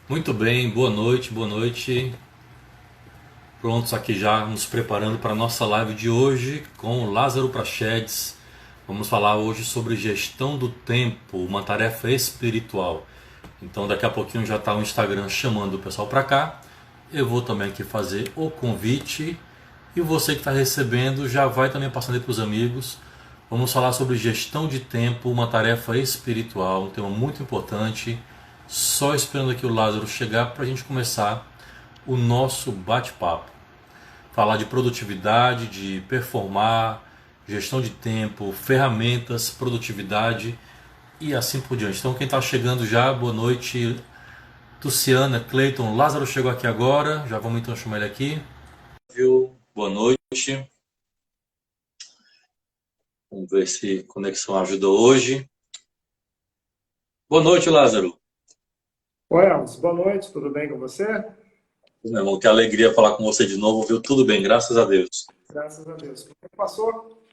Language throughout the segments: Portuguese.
Muito bem, boa noite, boa noite. Prontos aqui já nos preparando para a nossa live de hoje com o Lázaro Prachedes. Vamos falar hoje sobre gestão do tempo, uma tarefa espiritual. Então daqui a pouquinho já está o Instagram chamando o pessoal para cá. Eu vou também aqui fazer o convite e você que está recebendo já vai também passando aí para os amigos. Vamos falar sobre gestão de tempo, uma tarefa espiritual, um tema muito importante. Só esperando aqui o Lázaro chegar para a gente começar o nosso bate-papo. Falar de produtividade, de performar, gestão de tempo, ferramentas, produtividade e assim por diante. Então quem está chegando já, boa noite, Tuciana, Cleiton, Lázaro chegou aqui agora, já vamos então chamar ele aqui. Boa noite. Vamos ver se a conexão ajuda hoje. Boa noite, Lázaro. Oi, Elvis, boa noite, tudo bem com você? Meu irmão, que alegria falar com você de novo, viu? Tudo bem, graças a Deus. Graças a Deus. Como é que passou?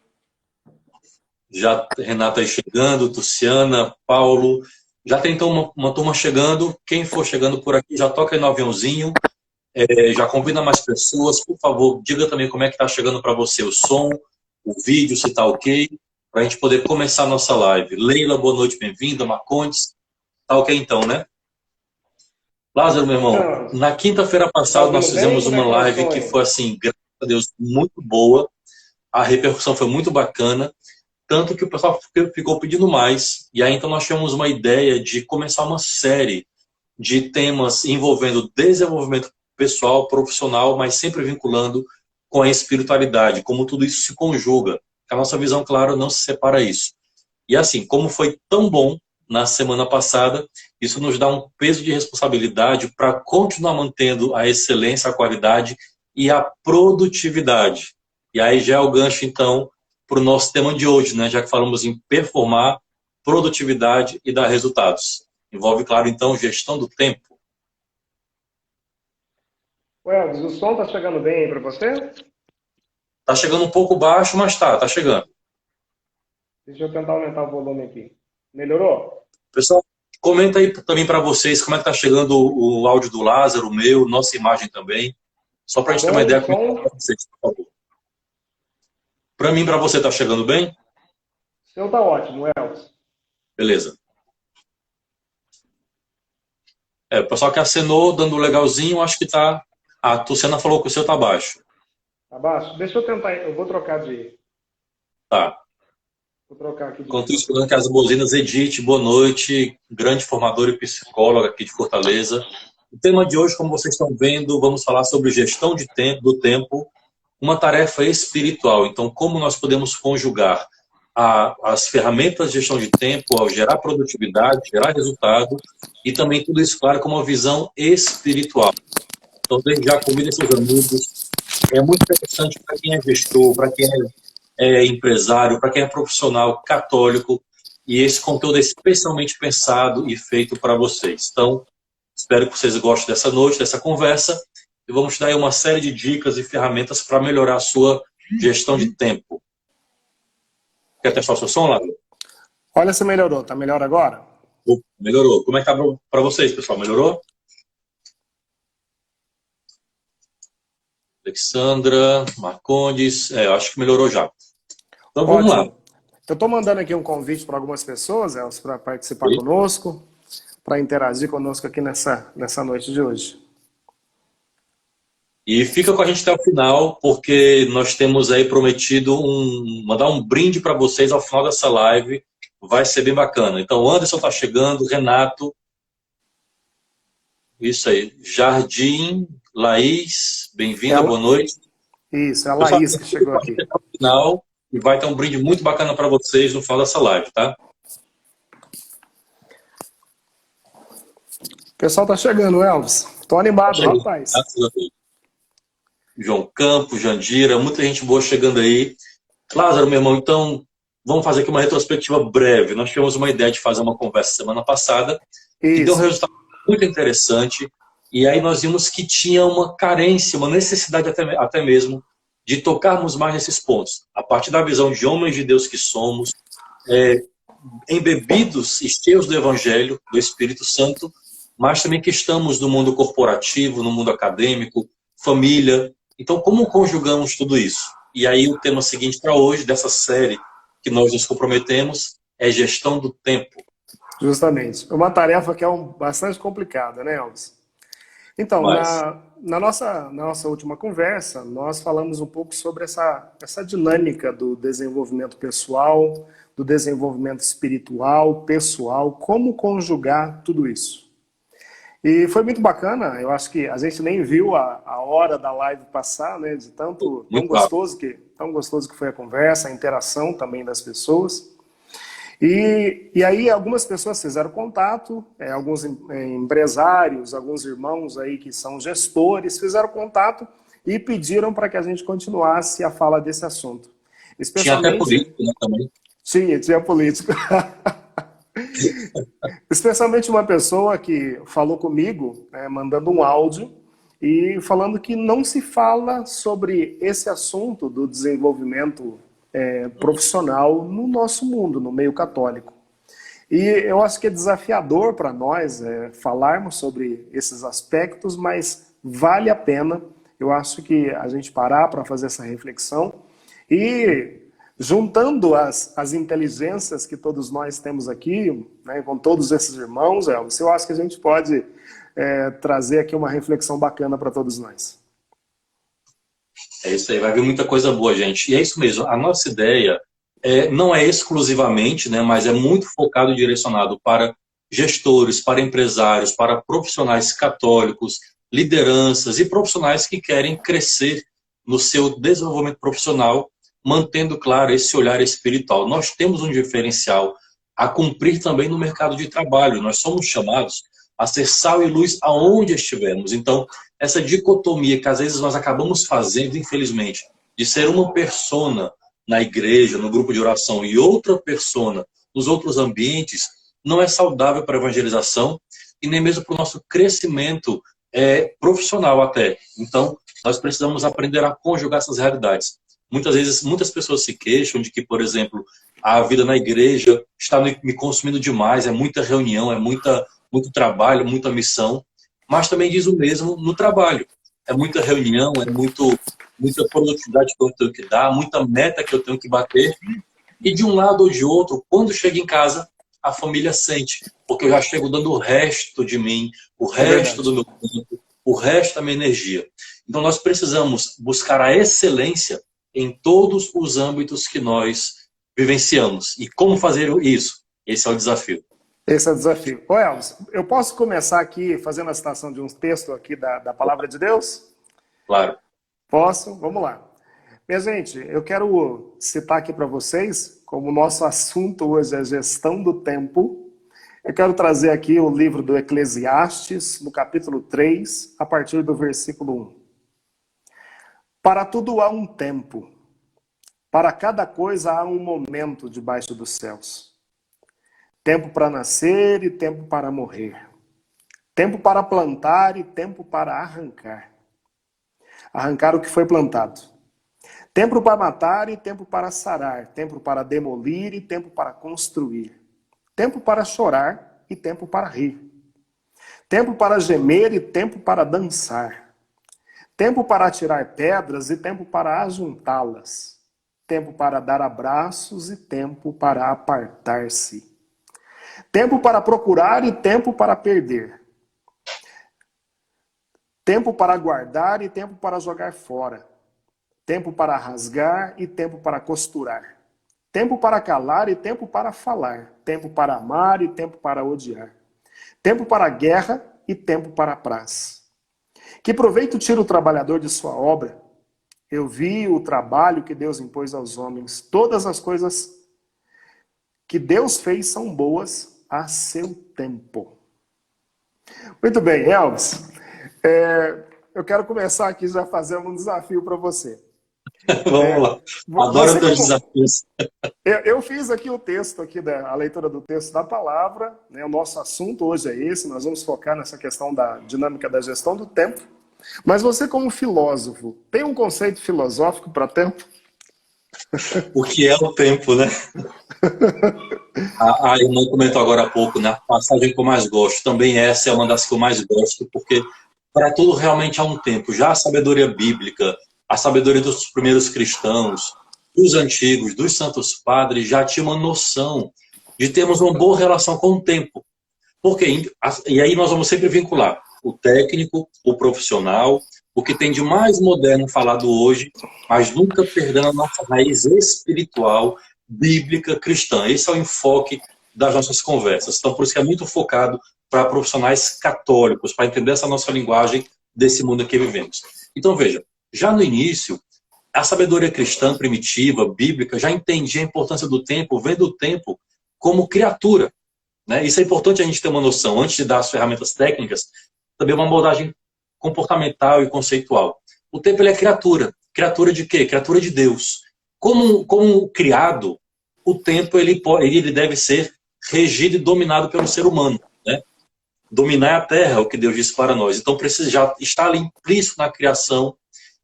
Já Renata aí chegando, Tuciana, Paulo. Já tem então uma turma chegando. Quem for chegando por aqui, já toca aí no aviãozinho. Já convida mais pessoas. Por favor, diga também como é que está chegando para você o som, o vídeo, se está ok, para a gente poder começar a nossa live. Leila, boa noite, bem-vinda. Marcondes, tá ok então, né? Lázaro, meu irmão, Não, na quinta-feira tá passada nós ouvindo bem? fizemos Como é uma que tá o live som que aí? foi assim, graças a Deus, muito boa. A repercussão foi muito bacana. Tanto que o pessoal ficou pedindo mais. E aí então nós tivemos uma ideia de começar uma série de temas envolvendo desenvolvimento pessoal, profissional, mas sempre vinculando com a espiritualidade, como tudo isso se conjuga. A nossa visão, claro, não se separa isso. E assim, como foi tão bom na semana passada, isso nos dá um peso de responsabilidade para continuar mantendo a excelência, a qualidade e a produtividade. E aí já é o gancho, então, para o nosso tema de hoje, né? Já que falamos em performar, produtividade e dar resultados. Envolve, claro, então, gestão do tempo. Ô, Elvis, o som tá chegando bem aí para você? Tá chegando um pouco baixo, mas tá chegando. Deixa eu tentar aumentar o volume aqui. Melhorou? Pessoal, comenta aí também para vocês como é que tá chegando o áudio do Lázaro, o meu, nossa imagem também. Só para a Tá gente ter uma bom o ideia como é que tá som? para vocês, por favor. Para mim, para você, tá chegando bem? O seu tá ótimo, Elvis. Beleza. O pessoal que acenou, dando legalzinho, acho que tá. A Tuciana falou que o seu tá baixo. Tá baixo? Deixa eu tentar, eu vou trocar Tá. vou trocar aqui de Enquanto isso, falando microfone. que as bozinas, Edith, boa noite. Grande formadora e psicóloga aqui de Fortaleza. O tema de hoje, como vocês estão vendo, vamos falar sobre gestão de tempo, do tempo, uma tarefa espiritual. Então, como nós podemos conjugar as ferramentas de gestão de tempo ao gerar produtividade, gerar resultado, e também tudo isso, claro, com uma visão espiritual. Então, desde já convide seus amigos. É muito interessante para quem é gestor, para quem é empresário, para quem é profissional católico, e esse conteúdo é especialmente pensado e feito para vocês. Então, espero que vocês gostem dessa noite, dessa conversa, e vamos dar aí uma série de dicas e ferramentas para melhorar a sua gestão de tempo. Quer testar o seu som, Lázaro? Olha se melhorou, tá melhor agora? Melhorou. Como é que tá para vocês, pessoal? Melhorou? Alexandra, Marcondes, eu acho que melhorou já. Então vamos lá. Ótimo. Eu tô mandando aqui um convite para algumas pessoas, Elvis, para participar conosco, para interagir conosco aqui nessa noite de hoje. E fica com a gente até o final, porque nós temos aí prometido mandar um brinde para vocês ao final dessa live. Vai ser bem bacana. Então, o Anderson está chegando, Renato, isso aí. Jardim, Laís, bem-vinda, boa Ela, noite. isso, é a Pessoal, Laís que fica chegou com a gente aqui. até o final e vai ter um brinde muito bacana para vocês no final dessa live, tá? O pessoal tá chegando, Elvis. Tô Tá animado, chegando. rapaz. Graças a Deus. João Campos, Jandira, muita gente boa chegando aí. Lázaro, meu irmão, então vamos fazer aqui uma retrospectiva breve. Nós tivemos uma ideia de fazer uma conversa semana passada que deu um Isso. resultado muito interessante. E aí nós vimos que tinha uma carência, uma necessidade até mesmo de tocarmos mais nesses pontos. A partir da visão de homens de Deus que somos, embebidos e cheios do Evangelho, do Espírito Santo, mas também que estamos no mundo corporativo, no mundo acadêmico, família. Então, como conjugamos tudo isso? E aí o tema seguinte para hoje, dessa série que nós nos comprometemos, é gestão do tempo. Justamente. Uma tarefa que é bastante complicada, né, Elvis? Então, Mas, na nossa última conversa, nós falamos um pouco sobre essa dinâmica do desenvolvimento pessoal, do desenvolvimento espiritual, pessoal, como conjugar tudo isso. E foi muito bacana, eu acho que a gente nem viu a hora da live passar, né, de muito rápido. tão gostoso que foi a conversa, a interação também das pessoas. E aí algumas pessoas fizeram contato, alguns empresários, alguns irmãos aí que são gestores, fizeram contato e pediram para que a gente continuasse a fala desse assunto. Tinha até Especialmente, político, né, também. tinha político. Especialmente uma pessoa que falou comigo, mandando um áudio, e falando que não se fala sobre esse assunto do desenvolvimento profissional no nosso mundo, no meio católico. E eu acho que é desafiador para nós falarmos sobre esses aspectos, mas vale a pena, eu acho que a gente parar para fazer essa reflexão e juntando as inteligências que todos nós temos aqui, né, com todos esses irmãos, Elvis, eu acho que a gente pode trazer aqui uma reflexão bacana para todos nós. É isso aí, vai vir muita coisa boa, gente. E é isso mesmo, a nossa ideia não é exclusivamente, né, mas é muito focado e direcionado para gestores, para empresários, para profissionais católicos, lideranças e profissionais que querem crescer no seu desenvolvimento profissional, mantendo, claro, esse olhar espiritual. Nós temos um diferencial a cumprir também no mercado de trabalho. Nós somos chamados a ser sal e luz aonde estivermos. Então, essa dicotomia que às vezes nós acabamos fazendo, infelizmente, de ser uma persona na igreja, no grupo de oração, e outra persona nos outros ambientes, não é saudável para a evangelização e nem mesmo para o nosso crescimento profissional até. Então, nós precisamos aprender a conjugar essas realidades. Muitas vezes, muitas pessoas se queixam de que, por exemplo, a vida na igreja está me consumindo demais, é muita reunião, muito trabalho, muita missão, mas também diz o mesmo no trabalho. É muita reunião, muita produtividade que eu tenho que dar, muita meta que eu tenho que bater. E de um lado ou de outro, quando chega em casa, a família sente, porque eu já chego dando o resto de mim, o resto do meu tempo, o resto da minha energia. Então nós precisamos buscar a excelência em todos os âmbitos que nós vivenciamos. E como fazer isso? Esse é o desafio. Esse é o desafio. Ô Elvis, eu posso começar aqui fazendo a citação de um texto aqui da Palavra de Deus? Claro. Posso? Vamos lá. Minha gente, eu quero citar aqui para vocês, como o nosso assunto hoje é gestão do tempo, eu quero trazer aqui o livro do Eclesiastes, no capítulo 3, a partir do versículo 1. Para tudo há um tempo, para cada coisa há um momento debaixo dos céus. Tempo para nascer e tempo para morrer. Tempo para plantar e tempo para arrancar. Arrancar o que foi plantado. Tempo para matar e tempo para sarar. Tempo para demolir e tempo para construir. Tempo para chorar e tempo para rir. Tempo para gemer e tempo para dançar. Tempo para atirar pedras e tempo para ajuntá-las. Tempo para dar abraços e tempo para apartar-se. Tempo para procurar e tempo para perder. Tempo para guardar e tempo para jogar fora. Tempo para rasgar e tempo para costurar. Tempo para calar e tempo para falar. Tempo para amar e tempo para odiar. Tempo para a guerra e tempo para a paz. Que proveito tira o trabalhador de sua obra? Eu vi o trabalho que Deus impôs aos homens. Todas as coisas que Deus fez são boas a seu tempo. Muito bem, Elvis. Eu quero começar aqui já fazendo um desafio para você. Vamos lá. Adoro os teus desafios. Eu fiz aqui o texto, a leitura do texto da palavra, né? O nosso assunto hoje é esse, nós vamos focar nessa questão da dinâmica da gestão do tempo. Mas você, como filósofo, tem um conceito filosófico para tempo? O que é o tempo, né? A irmã comentou agora há pouco, né? A passagem que eu mais gosto. Também essa é uma das que eu mais gosto, porque para tudo realmente há um tempo. Já a sabedoria bíblica, a sabedoria dos primeiros cristãos, dos antigos, dos santos padres, já tinha uma noção de termos uma boa relação com o tempo. Porque, e aí nós vamos sempre vincular o técnico, o profissional, o que tem de mais moderno falado hoje, mas nunca perdendo a nossa raiz espiritual, bíblica, cristã. Esse é o enfoque das nossas conversas. Então, por isso que é muito focado para profissionais católicos, para entender essa nossa linguagem desse mundo que vivemos. Então, veja, já no início, a sabedoria cristã primitiva, bíblica, já entendia a importância do tempo, vendo o tempo como criatura, né? Isso é importante a gente ter uma noção, antes de dar as ferramentas técnicas, também uma abordagem comportamental e conceitual. O tempo ele é criatura. Criatura de quê? Criatura de Deus. Como criado, o tempo ele deve ser regido e dominado pelo ser humano. Né? Dominar a terra, é o que Deus disse para nós. Então precisa já estar ali implícito na criação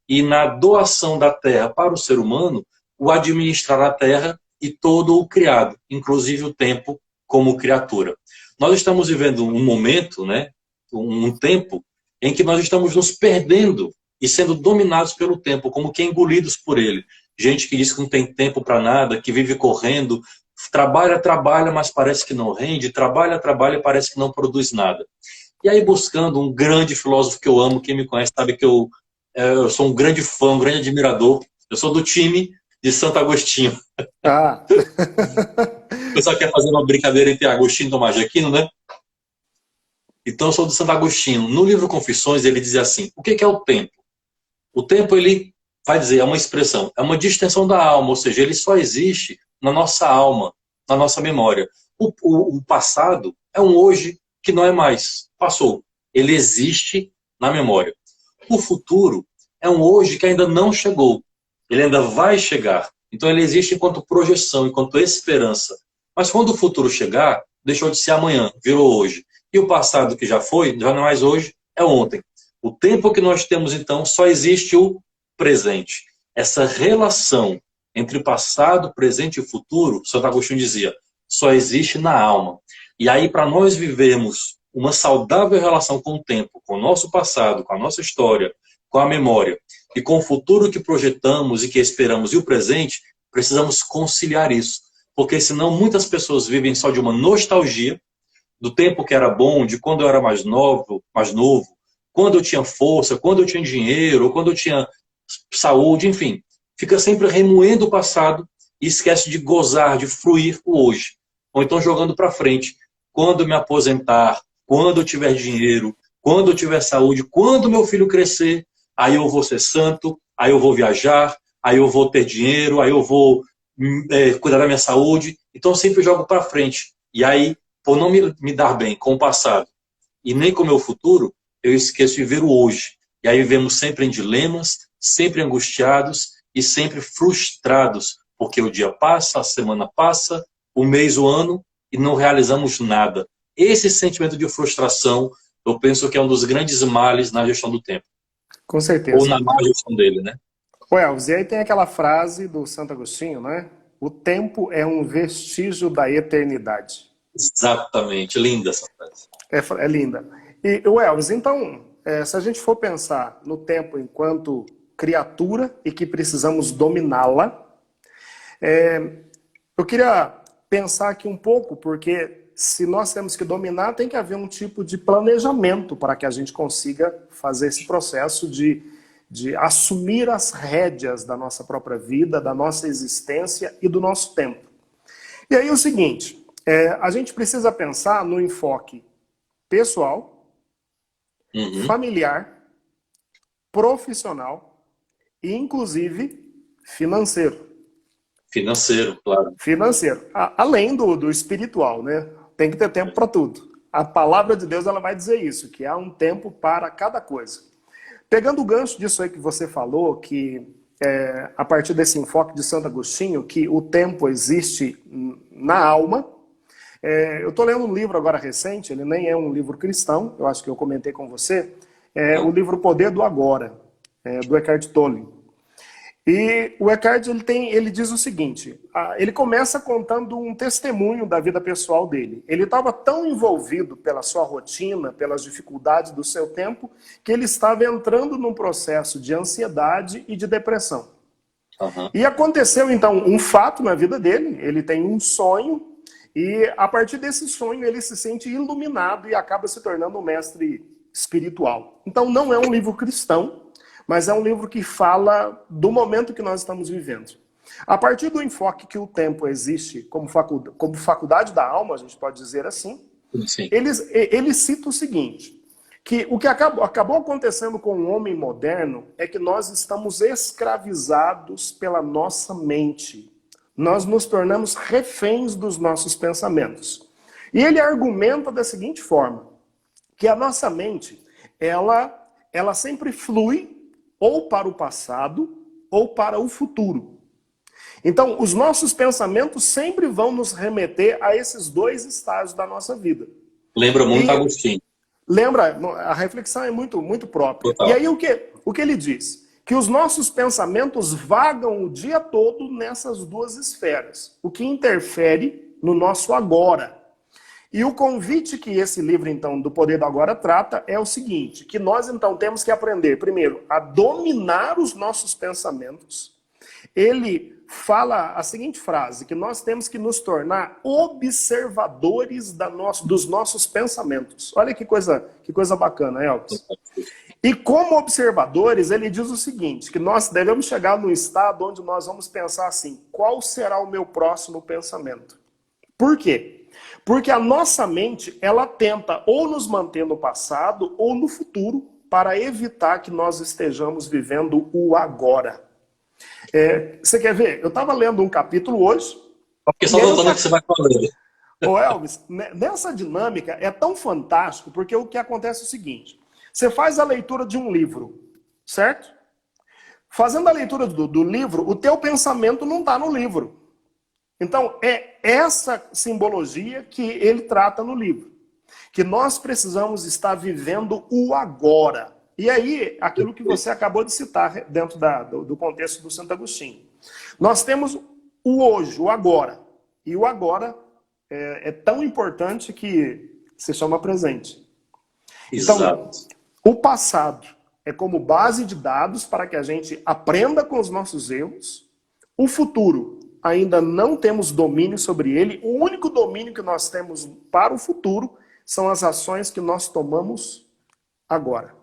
e na doação da terra para o ser humano, o administrar a terra e todo o criado, inclusive o tempo como criatura. Nós estamos vivendo um momento, né, um tempo, em que nós estamos nos perdendo e sendo dominados pelo tempo, como que engolidos por ele. Gente que diz que não tem tempo para nada, que vive correndo, trabalha, trabalha, mas parece que não rende, trabalha, trabalha e parece que não produz nada. E aí buscando um grande filósofo que eu amo, quem me conhece sabe que eu sou um grande fã, um grande admirador, eu sou do time de Santo Agostinho. Ah. O pessoal quer fazer uma brincadeira entre Agostinho e Tomás de Aquino, né? Então, eu sou do Santo Agostinho. No livro Confissões, ele diz assim, o que é o tempo? O tempo, ele vai dizer, é uma expressão, é uma distensão da alma, ou seja, ele só existe na nossa alma, na nossa memória. O passado é um hoje que não é mais, passou. Ele existe na memória. O futuro é um hoje que ainda não chegou. Ele ainda vai chegar. Então, ele existe enquanto projeção, enquanto esperança. Mas quando o futuro chegar, deixou de ser amanhã, virou hoje. E o passado que já foi, já não é mais hoje, é ontem. O tempo que nós temos, então, só existe o presente. Essa relação entre passado, presente e futuro, Santo Agostinho dizia, só existe na alma. E aí, para nós vivermos uma saudável relação com o tempo, com o nosso passado, com a nossa história, com a memória, e com o futuro que projetamos e que esperamos e o presente, precisamos conciliar isso. Porque senão muitas pessoas vivem só de uma nostalgia do tempo que era bom, de quando eu era mais novo, quando eu tinha força, quando eu tinha dinheiro, quando eu tinha saúde, enfim. Fica sempre remoendo o passado e esquece de gozar, de fruir o hoje. Ou então jogando para frente. Quando eu me aposentar, quando eu tiver dinheiro, quando eu tiver saúde, quando meu filho crescer, aí eu vou ser santo, aí eu vou viajar, aí eu vou ter dinheiro, aí eu vou cuidar da minha saúde. Então eu sempre jogo para frente. E aí, por não me dar bem com o passado e nem com o meu futuro, eu esqueço de ver o hoje. E aí vivemos sempre em dilemas, sempre angustiados e sempre frustrados, porque o dia passa, a semana passa, o mês, o ano, e não realizamos nada. Esse sentimento de frustração, eu penso que é um dos grandes males na gestão do tempo. Com Ou certeza. na má gestão dele, né? O Elvis, e aí tem aquela frase do Santo Agostinho, né? O tempo é um vestígio da eternidade. Exatamente. Linda essa frase. É linda. E o Elvis, então, se a gente for pensar no tempo enquanto criatura e que precisamos dominá-la, eu queria pensar aqui um pouco, porque se nós temos que dominar, tem que haver um tipo de planejamento para que a gente consiga fazer esse processo de assumir as rédeas da nossa própria vida, da nossa existência e do nosso tempo. E aí é o seguinte, a gente precisa pensar no enfoque pessoal, familiar, profissional e, inclusive, financeiro. Financeiro, claro. Financeiro. Além do espiritual, né? Tem que ter tempo para tudo. A palavra de Deus ela vai dizer isso, que há um tempo para cada coisa. Pegando o gancho disso aí que você falou, que a partir desse enfoque de Santo Agostinho, que o tempo existe na alma, eu estou lendo um livro agora recente, ele nem é um livro cristão, eu acho que eu comentei com você, o livro Poder do Agora, do Eckhart Tolle. E o Eckhart, ele diz o seguinte, ele começa contando um testemunho da vida pessoal dele. Ele estava tão envolvido pela sua rotina, pelas dificuldades do seu tempo, que ele estava entrando num processo de ansiedade e de depressão. Uhum. E aconteceu, então, um fato na vida dele, ele tem um sonho, e a partir desse sonho ele se sente iluminado e acaba se tornando um mestre espiritual. Então não é um livro cristão, mas é um livro que fala do momento que nós estamos vivendo. A partir do enfoque que o tempo existe como faculdade da alma, a gente pode dizer assim, Sim. ele cita o seguinte, que o que acabou acontecendo com o homem moderno é que nós estamos escravizados pela nossa mente. Nós nos tornamos reféns dos nossos pensamentos. E ele argumenta da seguinte forma, que a nossa mente, ela sempre flui ou para o passado ou para o futuro. Então, os nossos pensamentos sempre vão nos remeter a esses dois estágios da nossa vida. Lembra muito Agostinho. Lembra, a reflexão é muito, muito própria. Total. E aí o que ele diz? Que os nossos pensamentos vagam o dia todo nessas duas esferas, o que interfere no nosso agora. E o convite que esse livro, então, do Poder do Agora trata é o seguinte, que nós, então, temos que aprender, primeiro, a dominar os nossos pensamentos. Ele fala a seguinte frase, que nós temos que nos tornar observadores dos nossos pensamentos. Olha que coisa bacana, Elvis. E como observadores, ele diz o seguinte, que nós devemos chegar num estado onde nós vamos pensar assim, qual será o meu próximo pensamento? Por quê? Porque a nossa mente, ela tenta ou nos manter no passado ou no futuro para evitar que nós estejamos vivendo o agora. Você quer ver? Eu estava lendo um capítulo hoje. Porque só voltando que você vai falando. Ô Elvis, nessa dinâmica é tão fantástico, porque o que acontece é o seguinte. Você faz a leitura de um livro, certo? Fazendo a leitura do livro, o teu pensamento não está no livro. Então, é essa simbologia que ele trata no livro. Que nós precisamos estar vivendo o agora. E aí, aquilo que você acabou de citar dentro do contexto do Santo Agostinho. Nós temos o hoje, o agora. E o agora é tão importante que se chama presente. Exato. Então, o passado é como base de dados para que a gente aprenda com os nossos erros. O futuro, ainda não temos domínio sobre ele. O único domínio que nós temos para o futuro são as ações que nós tomamos agora.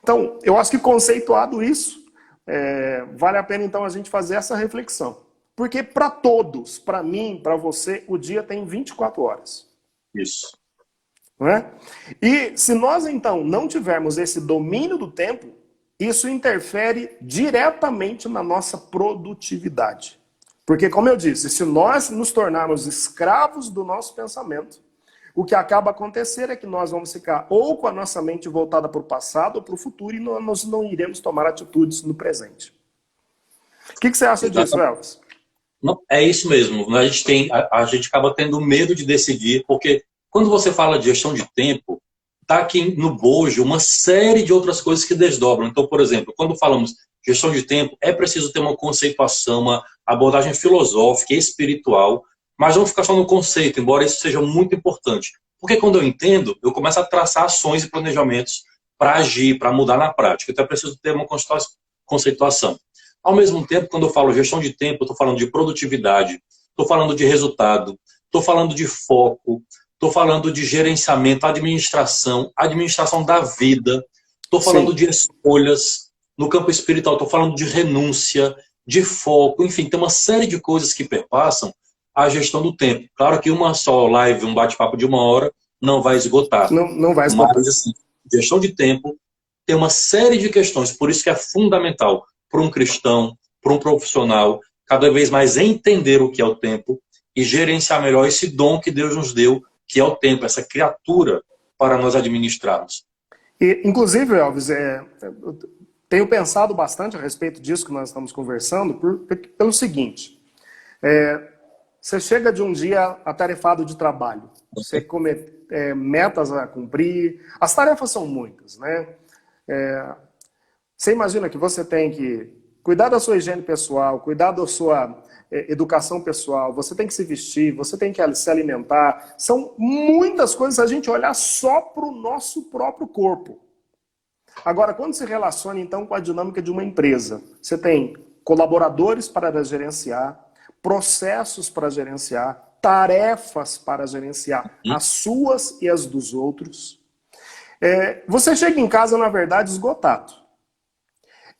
Então, eu acho que conceituado isso, vale a pena então a gente fazer essa reflexão. Porque para todos, para mim, para você, o dia tem 24 horas. Isso. Não é? E se nós então não tivermos esse domínio do tempo, isso interfere diretamente na nossa produtividade. Porque, como eu disse, se nós nos tornarmos escravos do nosso pensamento, o que acaba acontecendo é que nós vamos ficar ou com a nossa mente voltada para o passado ou para o futuro e nós não iremos tomar atitudes no presente. O que você acha disso, Elvis? Não, é isso mesmo. A gente acaba tendo medo de decidir, porque quando você fala de gestão de tempo, está aqui no bojo uma série de outras coisas que desdobram. Então, por exemplo, quando falamos gestão de tempo, é preciso ter uma conceituação, uma abordagem filosófica e espiritual, mas não ficar só no conceito, embora isso seja muito importante. Porque quando eu entendo, eu começo a traçar ações e planejamentos para agir, para mudar na prática. Então é preciso ter uma conceituação. Ao mesmo tempo, quando eu falo gestão de tempo, eu estou falando de produtividade, estou falando de resultado, estou falando de foco, estou falando de gerenciamento, administração da vida, estou falando de escolhas. No campo espiritual, estou falando de renúncia, de foco, enfim, tem uma série de coisas que perpassam a gestão do tempo. Claro que uma só live, um bate-papo de 1 hora, não vai esgotar. Não vai esgotar. Mas, assim, gestão de tempo tem uma série de questões, por isso que é fundamental para um cristão, para um profissional, cada vez mais entender o que é o tempo e gerenciar melhor esse dom que Deus nos deu, que é o tempo, essa criatura para nós administrarmos. E, inclusive, Elvis, tenho pensado bastante a respeito disso que nós estamos conversando, pelo seguinte, você chega de um dia atarefado de trabalho, você come metas a cumprir, as tarefas são muitas, né? Você imagina que você tem que cuidar da sua higiene pessoal, cuidar da sua educação pessoal, você tem que se vestir, você tem que se alimentar. São muitas coisas a gente olhar só para o nosso próprio corpo. Agora, quando se relaciona, então, com a dinâmica de uma empresa, você tem colaboradores para gerenciar, processos para gerenciar, tarefas para gerenciar, as suas e as dos outros. Você chega em casa, na verdade, esgotado.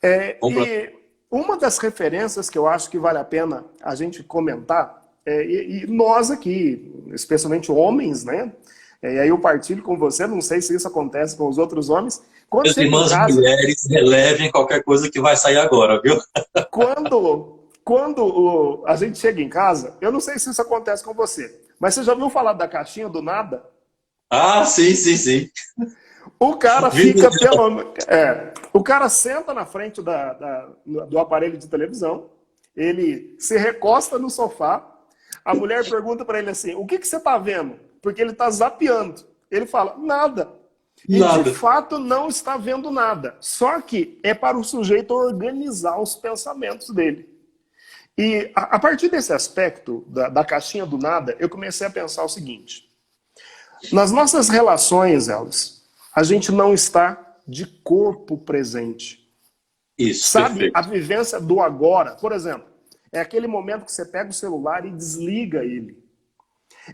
E uma das referências que eu acho que vale a pena a gente comentar, e nós aqui, especialmente homens, né? E aí eu partilho com você, não sei se isso acontece com os outros homens. Quando Meus irmãos e mulheres, relevem qualquer coisa que vai sair agora, viu? Quando a gente chega em casa, eu não sei se isso acontece com você, mas você já ouviu falar da caixinha do nada? Ah, sim, sim, sim. O cara fica o cara senta na frente do aparelho de televisão, ele se recosta no sofá, a mulher pergunta para ele assim, o que você está vendo? Porque ele está zapeando. Ele fala, nada. E de fato não está vendo nada. Só que é para o sujeito organizar os pensamentos dele. E a partir desse aspecto da caixinha do nada, eu comecei a pensar o seguinte. Nas nossas relações, Elvis, a gente não está de corpo presente. Isso, sabe, perfeito. a vivência do agora. Por exemplo, é aquele momento que você pega o celular e desliga ele.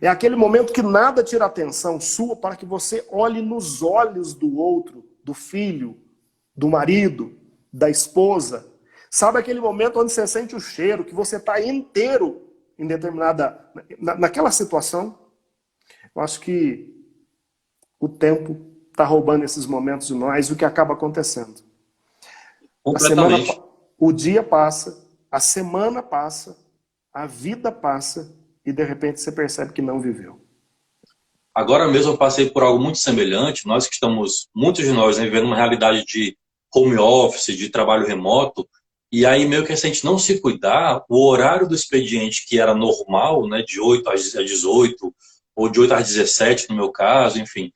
É aquele momento que nada tira a atenção sua para que você olhe nos olhos do outro, do filho, do marido, da esposa. Sabe aquele momento onde você sente o cheiro, que você está inteiro em naquela situação? Eu acho que o tempo está roubando esses momentos de nós, o que acaba acontecendo. O dia passa, a semana passa, a vida passa, e de repente você percebe que não viveu. Agora mesmo eu passei por algo muito semelhante. Nós que estamos, muitos de nós, né, vivendo uma realidade de home office, de trabalho remoto, e aí meio que se a gente não se cuidar, o horário do expediente que era normal, né, de 8 às 18, ou de 8 às 17 no meu caso, enfim,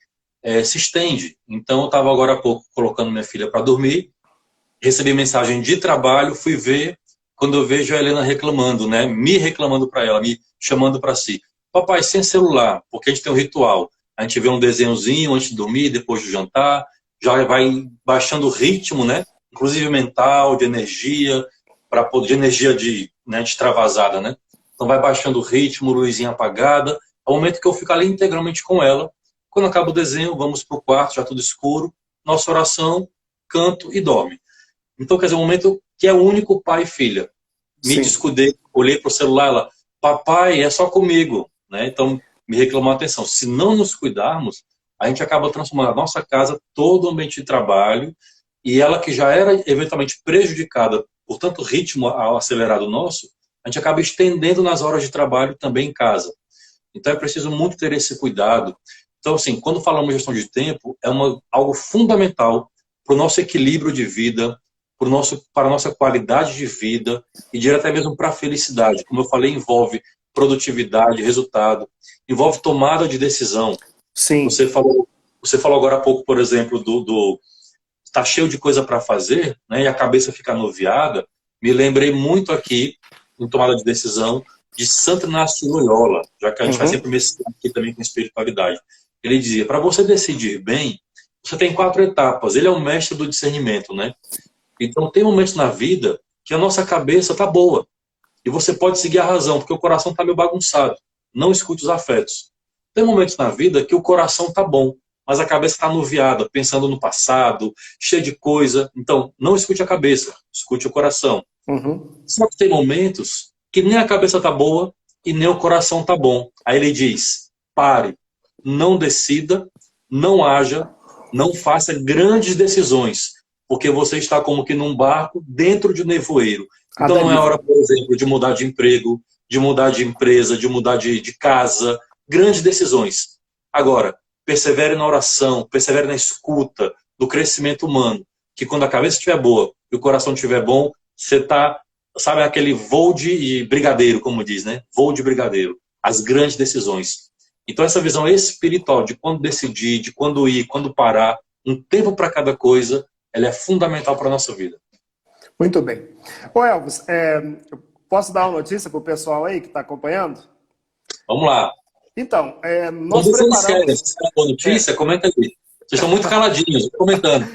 se estende. Então eu estava agora há pouco colocando minha filha para dormir, recebi mensagem de trabalho, fui ver, quando eu vejo a Helena reclamando, né, me reclamando para ela, me chamando para si. Papai, sem celular, porque a gente tem um ritual. A gente vê um desenhozinho antes de dormir, depois de jantar, já vai baixando o ritmo, né? Inclusive mental, de energia, de energia de extravasada, né? Então vai baixando o ritmo, luzinha apagada. É o momento que eu fico ali integralmente com ela. Quando acaba o desenho, vamos para o quarto, já tudo escuro, nossa oração, canto e dorme. Então, quer dizer, um momento que é o único pai e filha. Me descuidei, olhei para o celular, ela, papai, é só comigo. Né? Então, me reclamou a atenção. Se não nos cuidarmos, a gente acaba transformando a nossa casa todo ambiente de trabalho, e ela que já era eventualmente prejudicada por tanto ritmo acelerado nosso, a gente acaba estendendo nas horas de trabalho também em casa. Então, é preciso muito ter esse cuidado. Então, assim, quando falamos de gestão de tempo, é algo fundamental para o nosso equilíbrio de vida, para a nossa qualidade de vida e direto até mesmo para a felicidade. Como eu falei, envolve produtividade, resultado, envolve tomada de decisão. Sim. Você falou agora há pouco, por exemplo, tá cheio de coisa para fazer, né, e a cabeça fica anuviada. Me lembrei muito aqui, em tomada de decisão, de Santo Inácio de Loyola, já que a gente vai sempre mesclar aqui também com espiritualidade. Ele dizia, para você decidir bem, você tem 4 etapas. Ele é o mestre do discernimento, né? Então, tem momentos na vida que a nossa cabeça está boa. E você pode seguir a razão, porque o coração está meio bagunçado. Não escute os afetos. Tem momentos na vida que o coração está bom, mas a cabeça está anuviada, pensando no passado, cheia de coisa. Então, não escute a cabeça, escute o coração. Só que tem momentos que nem a cabeça está boa e nem o coração está bom. Aí ele diz, pare, não decida, não haja, não faça grandes decisões, porque você está como que num barco dentro de um nevoeiro. Então não é hora, por exemplo, de mudar de emprego, de mudar de empresa, de mudar de casa. Grandes decisões. Agora, persevere na oração, persevere na escuta do crescimento humano, que quando a cabeça estiver boa e o coração estiver bom, você está, sabe, aquele voo de brigadeiro, como diz, né? Voo de brigadeiro. As grandes decisões. Então essa visão espiritual de quando decidir, de quando ir, quando parar, um tempo para cada coisa, ela é fundamental para a nossa vida. Muito bem. Ô Elvis, eu posso dar uma notícia para o pessoal aí que está acompanhando? Vamos lá. Então, Não nós deixando sério, preparamos. se é boa notícia, comenta aí. Vocês estão muito caladinhos, comentando.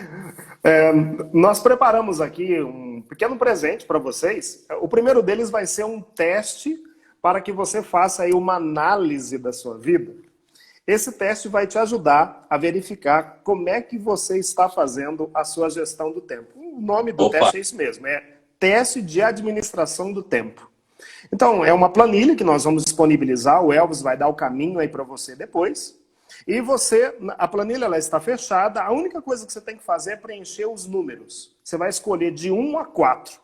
É, nós preparamos aqui um pequeno presente para vocês. O primeiro deles vai ser um teste para que você faça aí uma análise da sua vida. Esse teste vai te ajudar a verificar como é que você está fazendo a sua gestão do tempo. O nome do Opa, teste é isso mesmo, é Teste de Administração do Tempo. Então, é uma planilha que nós vamos disponibilizar, o Elvis vai dar o caminho aí para você depois. E você, a planilha ela está fechada, a única coisa que você tem que fazer é preencher os números. Você vai escolher de 1 a 4,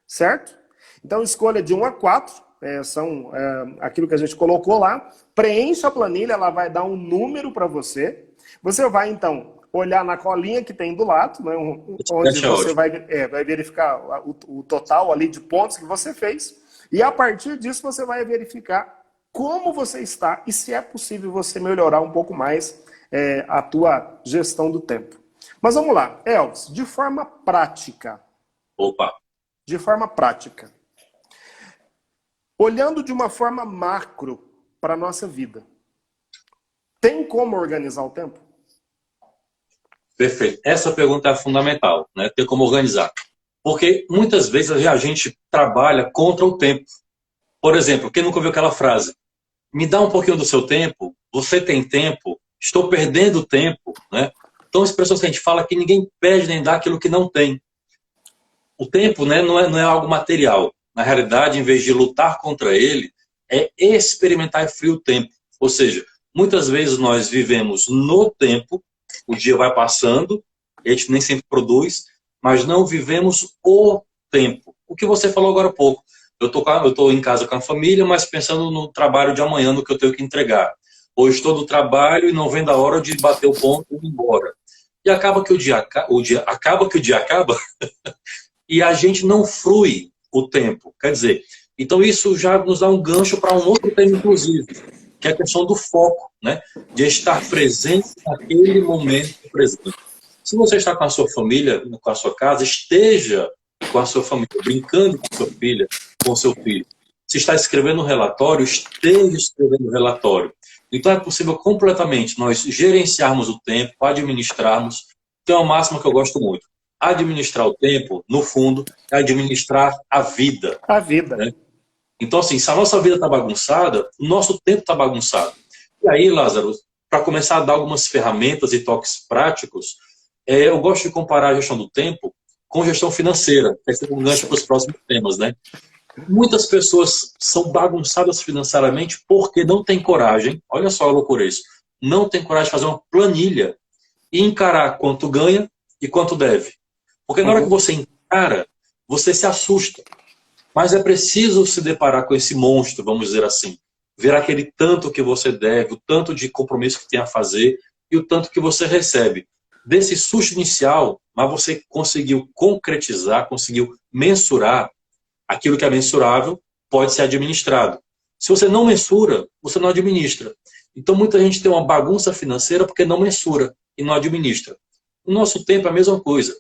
certo? Então, escolha de 1 a 4, são aquilo que a gente colocou lá. Preencha a planilha, ela vai dar um número para você. Você vai, então, olhar na colinha que tem do lado, né, onde você vai verificar o total ali de pontos que você fez. E a partir disso, você vai verificar como você está e se é possível você melhorar um pouco mais a tua gestão do tempo. Mas vamos lá, Elvis, de forma prática. opa. De forma prática. Olhando de uma forma macro para a nossa vida, tem como organizar o tempo? Perfeito. Essa pergunta é fundamental, né? Ter como organizar. Porque muitas vezes a gente trabalha contra o tempo. Por exemplo, quem nunca ouviu aquela frase? Me dá um pouquinho do seu tempo, você tem tempo, estou perdendo tempo, né? Então, expressões que a gente fala que ninguém perde nem dá aquilo que não tem. O tempo, né, não é algo material. Na realidade, em vez de lutar contra ele, é experimentar e frio o tempo. Ou seja, muitas vezes nós vivemos no tempo, o dia vai passando, a gente nem sempre produz, mas não vivemos o tempo. O que você falou agora há pouco. Eu estou em casa com a família, mas pensando no trabalho de amanhã, no que eu tenho que entregar. Ou estou no trabalho e não vendo a hora de bater o ponto e ir embora. E acaba que o dia acaba e a gente não frui o tempo. Quer dizer, então isso já nos dá um gancho para um outro tema, inclusive, que é a questão do foco, né? De estar presente naquele momento presente. Se você está com a sua família, com a sua casa, esteja com a sua família, brincando com a sua filha, com o seu filho. Se está escrevendo um relatório, esteja escrevendo um relatório. Então é possível completamente nós gerenciarmos o tempo, administrarmos. Tem uma máxima que eu gosto muito. Administrar o tempo, no fundo, é administrar a vida. A vida. Né? Então, assim, se a nossa vida está bagunçada, o nosso tempo está bagunçado. E aí, Lázaro, para começar a dar algumas ferramentas e toques práticos, eu gosto de comparar a gestão do tempo com gestão financeira, que é sempre um gancho para os próximos temas, né? Muitas pessoas são bagunçadas financeiramente porque não têm coragem, olha só a loucura isso, não tem coragem de fazer uma planilha e encarar quanto ganha e quanto deve. Porque na hora que você encara, você se assusta. Mas é preciso se deparar com esse monstro, vamos dizer assim. Ver aquele tanto que você deve, o tanto de compromisso que tem a fazer e o tanto que você recebe. Desse susto inicial, mas você conseguiu concretizar, conseguiu mensurar aquilo que é mensurável, pode ser administrado. Se você não mensura, você não administra. Então muita gente tem uma bagunça financeira porque não mensura e não administra. O nosso tempo é a mesma coisa.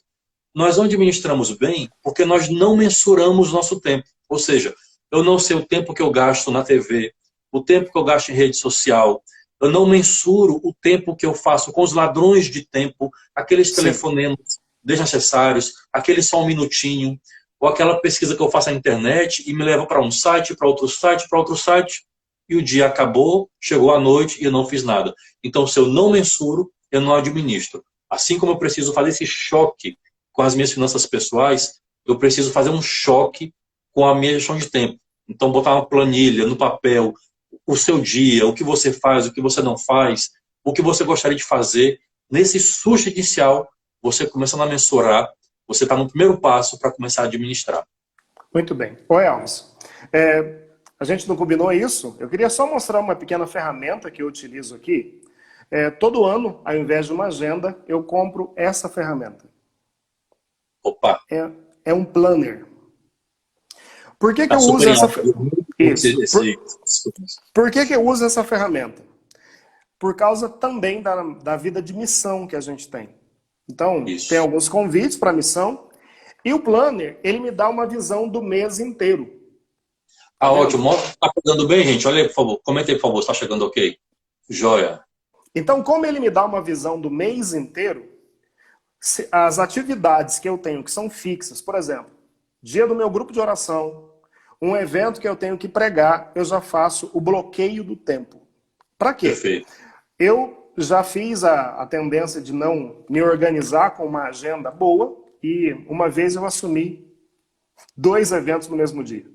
Nós não administramos bem porque nós não mensuramos nosso tempo. Ou seja, eu não sei o tempo que eu gasto na TV, o tempo que eu gasto em rede social, eu não mensuro o tempo que eu faço com os ladrões de tempo, aqueles telefonemas desnecessários, aquele só um minutinho, ou aquela pesquisa que eu faço na internet e me leva para um site, para outro site, para outro site, e o dia acabou, chegou a noite e eu não fiz nada. Então, se eu não mensuro, eu não administro. Assim como eu preciso fazer esse choque com as minhas finanças pessoais, eu preciso fazer um choque com a minha gestão de tempo. Então, botar uma planilha no papel, o seu dia, o que você faz, o que você não faz, o que você gostaria de fazer. Nesse susto inicial, você começando a mensurar, você está no primeiro passo para começar a administrar. Muito bem. Oi, Elvis. A gente não combinou isso? Eu queria só mostrar uma pequena ferramenta que eu utilizo aqui. Todo ano, ao invés de uma agenda, eu compro essa ferramenta. Opa! É um planner. Por que eu uso essa Por que eu uso essa ferramenta? Por causa também da vida de missão que a gente tem. Então, tem alguns convites para a missão. E o planner, ele me dá uma visão do mês inteiro. Ah, Tá vendo? ótimo. Tá pegando bem, gente? Olha aí, por favor. Comenta aí, por favor. Está chegando ok? Joia. Então, como ele me dá uma visão do mês inteiro, as atividades que eu tenho que são fixas, por exemplo, dia do meu grupo de oração, um evento que eu tenho que pregar, eu já faço o bloqueio do tempo. Para quê? Perfeito. Eu já fiz a tendência de não me organizar com uma agenda boa e uma vez eu assumi 2 eventos no mesmo dia.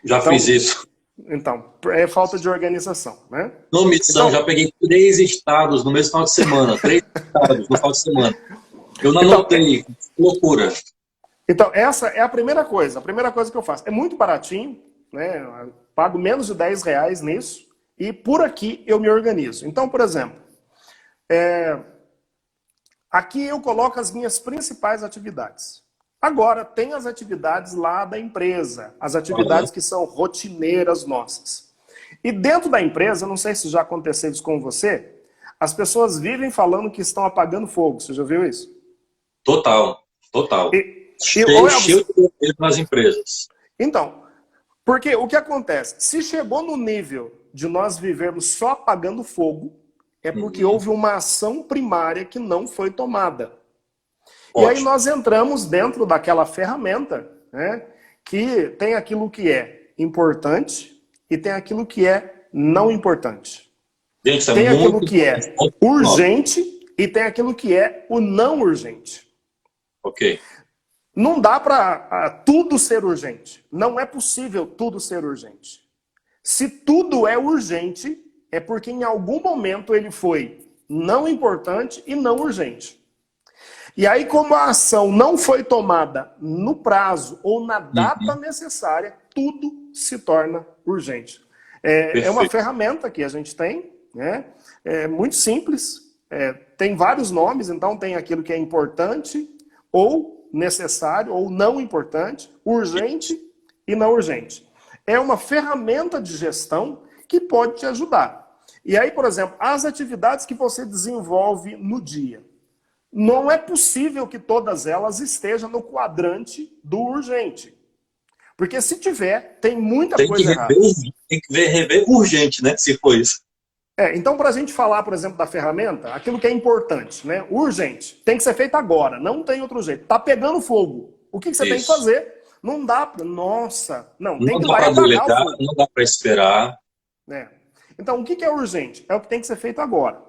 Já Então, fiz isso. Então, é falta de organização, né? No missão, Então, já peguei 3 estados no mesmo final de semana. 3 estados no final de semana. Eu não então, anotei. Loucura. Então, essa é a primeira coisa que eu faço. É muito baratinho, né? Eu pago menos de R$10 nisso, e por aqui eu me organizo. Então, por exemplo, aqui eu coloco as minhas principais atividades. Agora, tem as atividades lá da empresa, as atividades que são rotineiras nossas. E dentro da empresa, não sei se já aconteceu isso com você, as pessoas vivem falando que estão apagando fogo. Você já viu isso? Total. Total. Cheio de dinheiro nas empresas. Então, porque o que acontece? Se chegou no nível de nós vivermos só apagando fogo, é porque houve uma ação primária que não foi tomada. Ótimo. E aí nós entramos dentro daquela ferramenta, né, que tem aquilo que é importante e tem aquilo que é não importante. Gente, tem aquilo que é urgente e tem aquilo que é o não urgente. Ok. Não dá para tudo ser urgente. Não é possível tudo ser urgente. Se tudo é urgente, é porque em algum momento ele foi não importante e não urgente. E aí, como a ação não foi tomada no prazo ou na data necessária, tudo se torna urgente. É uma ferramenta que a gente tem, né? É muito simples, tem vários nomes, então tem aquilo que é importante ou necessário ou não importante, urgente e não urgente. É uma ferramenta de gestão que pode te ajudar. E aí, por exemplo, as atividades que você desenvolve no dia. Não é possível que todas elas estejam no quadrante do urgente. Porque se tiver, tem muita coisa errada. Tem que rever urgente, né? Se for isso. Então, para a gente falar, por exemplo, da ferramenta, aquilo que é importante, né? Urgente, tem que ser feito agora, não tem outro jeito. Tá pegando fogo. O que você tem que fazer? Não dá para... Nossa! Não tem que dá para delegar, não dá para esperar. Então, o que é urgente? É o que tem que ser feito agora.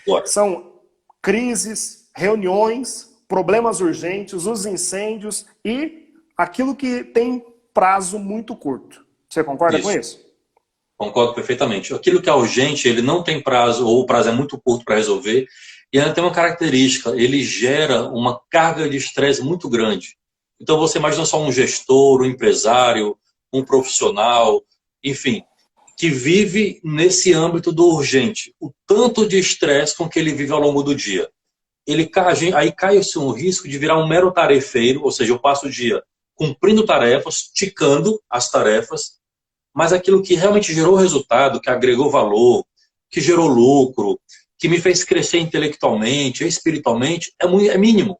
Agora. São crises, reuniões, problemas urgentes, os incêndios e aquilo que tem prazo muito curto. Você concorda com isso? Concordo perfeitamente. Aquilo que é urgente, ele não tem prazo, ou o prazo é muito curto para resolver, e ainda tem uma característica, ele gera uma carga de estresse muito grande. Então você imagina só um gestor, um empresário, um profissional, enfim, que vive nesse âmbito do urgente. O tanto de estresse com que ele vive ao longo do dia. Aí cai-se um risco de virar um mero tarefeiro, ou seja, eu passo o dia cumprindo tarefas, ticando as tarefas, mas aquilo que realmente gerou resultado, que agregou valor, que gerou lucro, que me fez crescer intelectualmente, espiritualmente, é mínimo.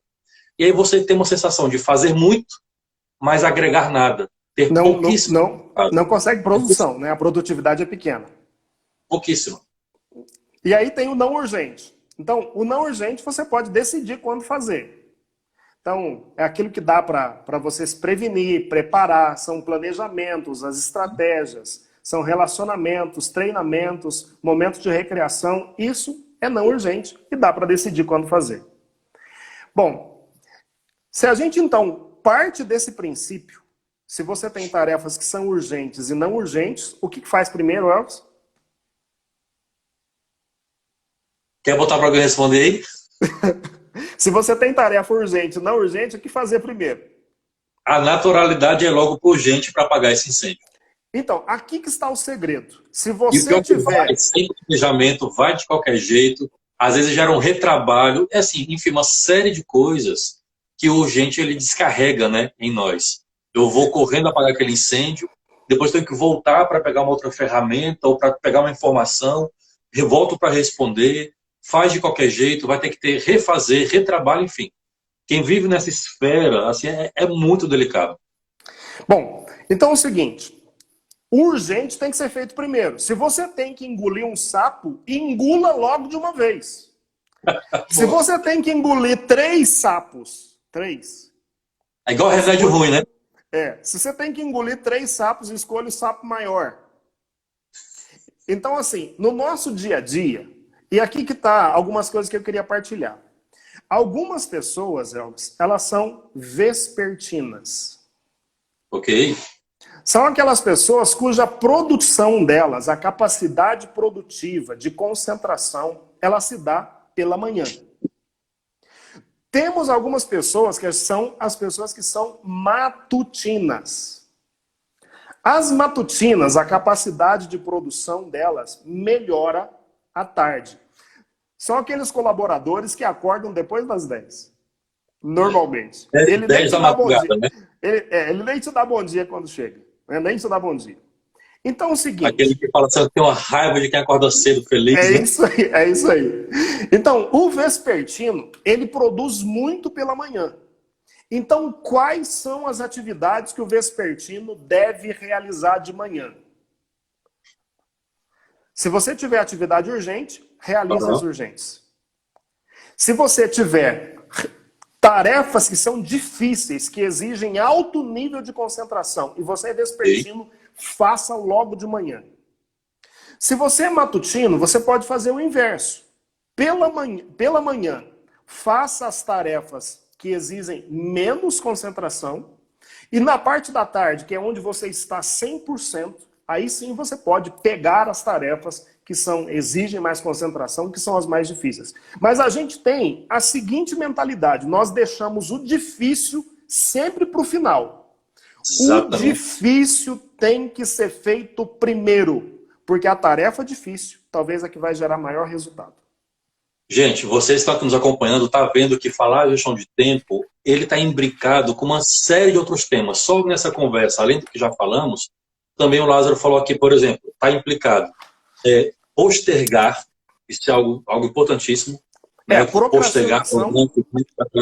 E aí você tem uma sensação de fazer muito, mas agregar nada. Ter pouquíssimo. Não consegue produção, né? A produtividade é pequena. Pouquíssimo. E aí tem o não urgente. Então, o não urgente você pode decidir quando fazer. Então, é aquilo que dá para você se prevenir, preparar, são planejamentos, as estratégias, são relacionamentos, treinamentos, momentos de recreação. Isso é não urgente e dá para decidir quando fazer. Bom, se a gente então parte desse princípio, se você tem tarefas que são urgentes e não urgentes, o que faz primeiro, Elvis? Quer botar para alguém responder aí? Se você tem tarefa urgente e não urgente, o que fazer primeiro? A naturalidade é logo urgente para apagar esse incêndio. Então, aqui que está o segredo. Se você tiver... Sem planejamento, vai de qualquer jeito, às vezes gera um retrabalho, enfim, uma série de coisas que o urgente ele descarrega, né, em nós. Eu vou correndo apagar aquele incêndio, depois tenho que voltar para pegar uma outra ferramenta ou para pegar uma informação, volto para responder, faz de qualquer jeito, vai ter que refazer, retrabalho, enfim. Quem vive nessa esfera, assim, é muito delicado. Bom, então é o seguinte. O urgente tem que ser feito primeiro. Se você tem que engolir um sapo, engula logo de uma vez. Se você tem que engolir 3 sapos, 3. É igual remédio ruim, né? Se você tem que engolir 3 sapos, escolha o sapo maior. Então, assim, no nosso dia a dia, e aqui que tá algumas coisas que eu queria partilhar. Algumas pessoas, Elvis, elas são vespertinas. Ok. São aquelas pessoas cuja produção delas, a capacidade produtiva de concentração, ela se dá pela manhã. Temos algumas pessoas que são as pessoas que são matutinas. As matutinas, a capacidade de produção delas melhora à tarde. São aqueles colaboradores que acordam depois das 10. Normalmente. Ele nem 10 te da dá bom dia. madrugada, né? Ele nem te dá bom dia quando chega. Nem te dá bom dia. Então é o Aquele seguinte. que fala assim, eu tenho uma raiva de quem acorda cedo, feliz, né? É isso aí. Então, o vespertino, ele produz muito pela manhã. Então, quais são as atividades que o vespertino deve realizar de manhã? Se você tiver atividade urgente, realize as Uhum. urgentes. Se você tiver tarefas que são difíceis, que exigem alto nível de concentração, e você é vespertino, faça logo de manhã. Se você é matutino, você pode fazer o inverso. Pela manhã, faça as tarefas que exigem menos concentração, e na parte da tarde, que é onde você está 100%, aí sim você pode pegar as tarefas que exigem mais concentração, que são as mais difíceis. Mas a gente tem a seguinte mentalidade: nós deixamos o difícil sempre para o final. O Exatamente. difícil tem que ser feito primeiro, porque a tarefa difícil talvez é que vai gerar maior resultado. Gente, você está nos acompanhando, está vendo que falar de gestão de tempo, ele está imbricado com uma série de outros temas. Só nessa conversa, além do que já falamos, também o Lázaro falou aqui, por exemplo, está implicado postergar, isso é algo importantíssimo, né? Postergar, Procrastinação.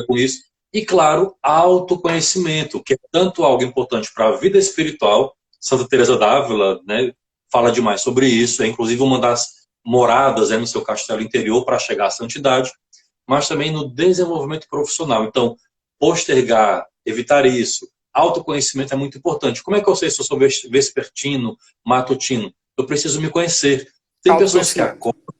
com isso. E, claro, autoconhecimento, que é tanto algo importante para a vida espiritual. Santa Teresa d'Ávila, né, fala demais sobre isso, é inclusive uma das moradas no seu castelo interior para chegar à santidade, mas também no desenvolvimento profissional. Então, postergar, evitar isso, autoconhecimento é muito importante. Como é que eu sei se eu sou vespertino, matutino? Eu preciso me conhecer. Tem pessoas que Autoconhecimento. acordam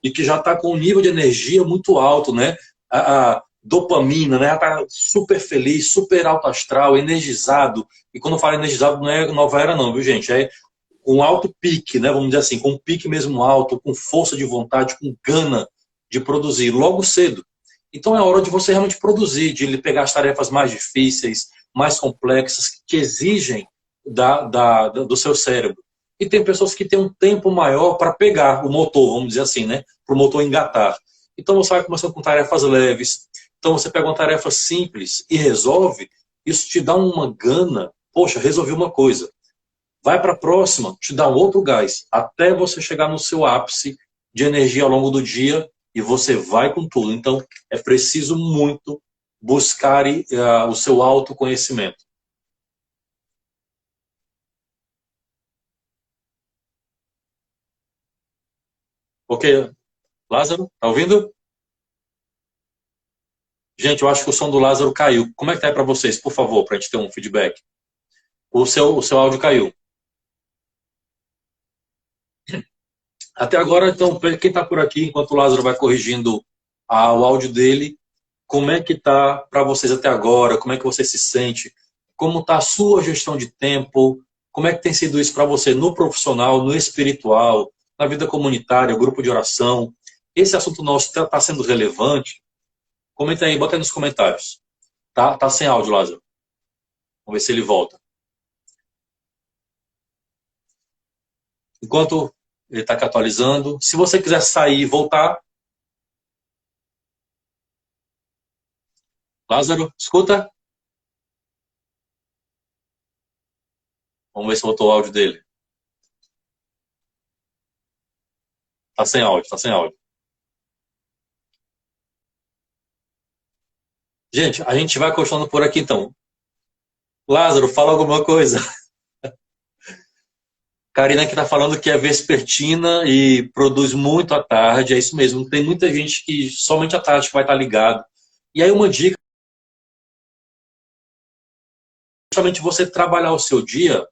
e que já está com um nível de energia muito alto, né? A dopamina, né? Está super feliz, super alto astral, energizado. E quando eu falo energizado, não é nova era não, viu, gente? É com alto pique, né? Vamos dizer assim, com um pique mesmo alto, com força de vontade, com gana de produzir logo cedo. Então é hora de você realmente produzir, de pegar as tarefas mais difíceis, mais complexas, que exigem do seu cérebro. E tem pessoas que têm um tempo maior para pegar o motor, vamos dizer assim, né? Para o motor engatar. Então você vai começando com tarefas leves. Então você pega uma tarefa simples e resolve, isso te dá uma gana. Poxa, resolvi uma coisa. Vai para a próxima, te dá um outro gás, até você chegar no seu ápice de energia ao longo do dia e você vai com tudo. Então, é preciso muito buscar o seu autoconhecimento. Ok, Lázaro, tá ouvindo? Gente, eu acho que o som do Lázaro caiu. Como é que tá aí para vocês, por favor, para a gente ter um feedback? O seu áudio caiu. Até agora, então, quem está por aqui, enquanto o Lázaro vai corrigindo o áudio dele, como é que está para vocês até agora? Como é que você se sente? Como está a sua gestão de tempo? Como é que tem sido isso para você no profissional, no espiritual, na vida comunitária, grupo de oração? Esse assunto nosso está sendo relevante? Comenta aí, bota aí nos comentários. Tá sem áudio, Lázaro. Vamos ver se ele volta. Enquanto ele está aqui atualizando, se você quiser sair e voltar, Lázaro, escuta? Vamos ver se voltou o áudio dele. Tá sem áudio, tá sem áudio. Gente, a gente vai continuando por aqui então. Lázaro, fala alguma coisa. Karina que está falando que é vespertina e produz muito à tarde, é isso mesmo. Tem muita gente que somente à tarde que vai estar ligado. E aí uma dica, justamente você trabalhar o seu dia,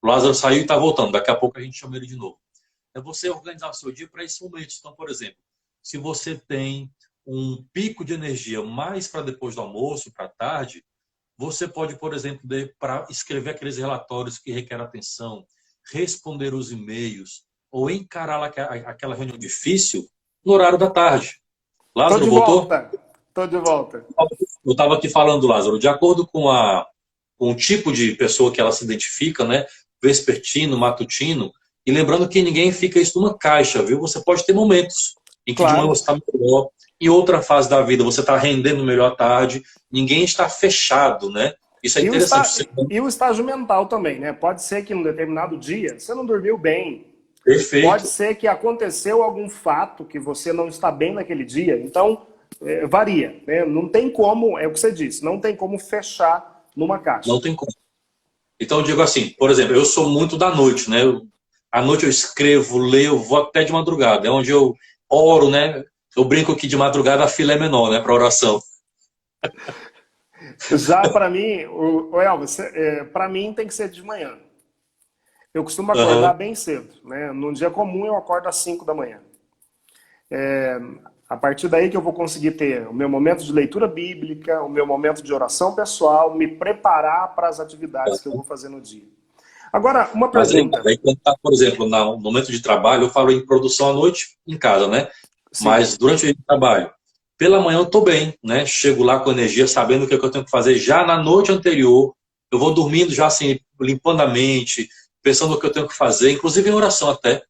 o Lázaro saiu e está voltando, daqui a pouco a gente chama ele de novo. É você organizar o seu dia para esses momentos. Então, por exemplo, se você tem um pico de energia mais para depois do almoço, para tarde, você pode, por exemplo, para escrever aqueles relatórios que requerem atenção, responder os e-mails ou encarar aquela reunião difícil no horário da tarde. Tô Lázaro, de voltou? volta. Tô de volta. Eu estava aqui falando, Lázaro, de acordo com o tipo de pessoa que ela se identifica, né? Vespertino, matutino, e lembrando que ninguém fica isso numa caixa, viu? Você pode ter momentos em que de manhã Claro. você está melhor, em outra fase da vida você está rendendo melhor à tarde, ninguém está fechado, né? Isso é interessante. E o estágio mental também, né? Pode ser que num determinado dia você não dormiu bem. Pode Perfeito. ser que aconteceu algum fato que você não está bem naquele dia. Então, varia, né? Não tem como, é o que você disse, não tem como fechar numa caixa. Não tem como. Então, eu digo assim, por exemplo, eu sou muito da noite, né? À noite eu escrevo, leio, vou até de madrugada. É onde eu oro, né? Eu brinco que de madrugada a fila é menor, né? Para oração. Já para mim, o Elvis, para mim tem que ser de manhã. Eu costumo acordar Uhum. bem cedo, né? Num dia comum eu acordo às 5 da manhã. A partir daí que eu vou conseguir ter o meu momento de leitura bíblica, o meu momento de oração pessoal, me preparar para as atividades que eu vou fazer no dia. Agora, uma Mas lembra, pergunta. aí quando tá, por exemplo, no momento de trabalho, eu falo em produção à noite em casa, né? Sim. Mas durante o dia de trabalho, pela manhã eu estou bem, né? Chego lá com energia, sabendo o que é que eu tenho que fazer já na noite anterior. Eu vou dormindo já assim, limpando a mente, pensando o que eu tenho que fazer, inclusive em oração até,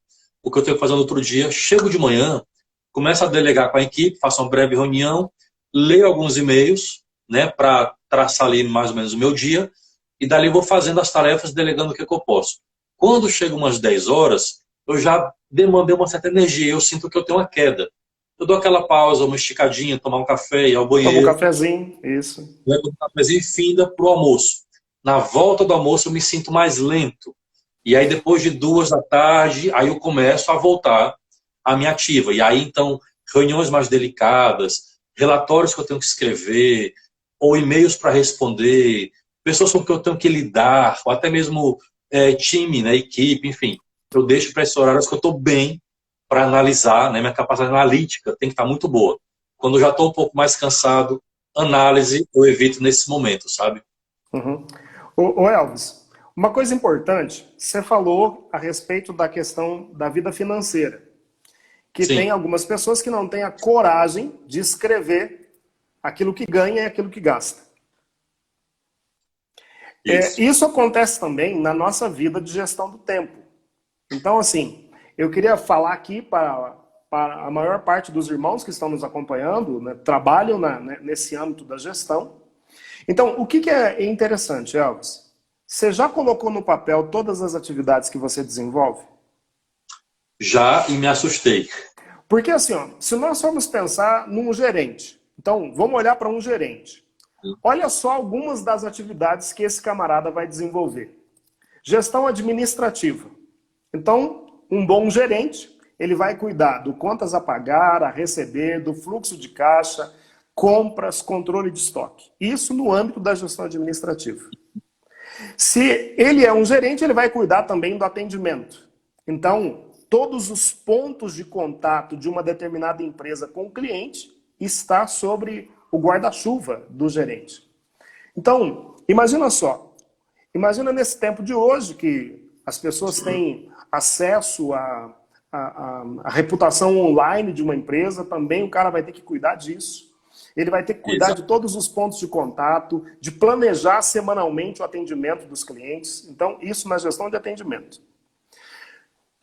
o que eu tenho que fazer no outro dia. Chego de manhã, começo a delegar com a equipe, faço uma breve reunião, leio alguns e-mails, né? Para traçar ali mais ou menos o meu dia, e dali eu vou fazendo as tarefas, delegando o que é que eu posso. Quando chega umas 10 horas, eu já demandei uma certa energia, eu sinto que eu tenho uma queda. Eu dou aquela pausa, uma esticadinha, tomar um café, ir ao Toma um banheiro, cafezinho, isso. levo um cafezinho e finda para o almoço. Na volta do almoço eu me sinto mais lento. E aí depois de 2 da tarde, aí eu começo a voltar à minha ativa. E aí então, reuniões mais delicadas, relatórios que eu tenho que escrever, ou e-mails para responder, pessoas com que eu tenho que lidar, ou até mesmo time, né, equipe, enfim. Eu deixo para esses horários que eu estou bem para analisar, né, minha capacidade analítica tem que estar muito boa. Quando eu já estou um pouco mais cansado, análise eu evito nesse momento, sabe? Uhum. Ô Elvis, uma coisa importante, você falou a respeito da questão da vida financeira, que tem Sim, algumas pessoas que não têm a coragem de escrever aquilo que ganha e aquilo que gasta. isso. Isso acontece também na nossa vida de gestão do tempo. Então, assim, eu queria falar aqui para a maior parte dos irmãos que estão nos acompanhando, né, trabalham nesse âmbito da gestão. Então, o que é interessante, Elvis? Você já colocou no papel todas as atividades que você desenvolve? Já e me assustei. Porque, assim, ó, se nós formos pensar num gerente, então vamos olhar para um gerente. Olha só algumas das atividades que esse camarada vai desenvolver. Gestão administrativa. Então, um bom gerente, ele vai cuidar do contas a pagar, a receber, do fluxo de caixa, compras, controle de estoque. Isso no âmbito da gestão administrativa. Se ele é um gerente, ele vai cuidar também do atendimento. Então, todos os pontos de contato de uma determinada empresa com o cliente está sobre o guarda-chuva do gerente. Então, imagina só. Imagina nesse tempo de hoje que as pessoas têm acesso à reputação online de uma empresa, também o cara vai ter que cuidar disso. Ele vai ter que cuidar de Exato. todos os pontos de contato, de planejar semanalmente o atendimento dos clientes. Então, isso na gestão de atendimento.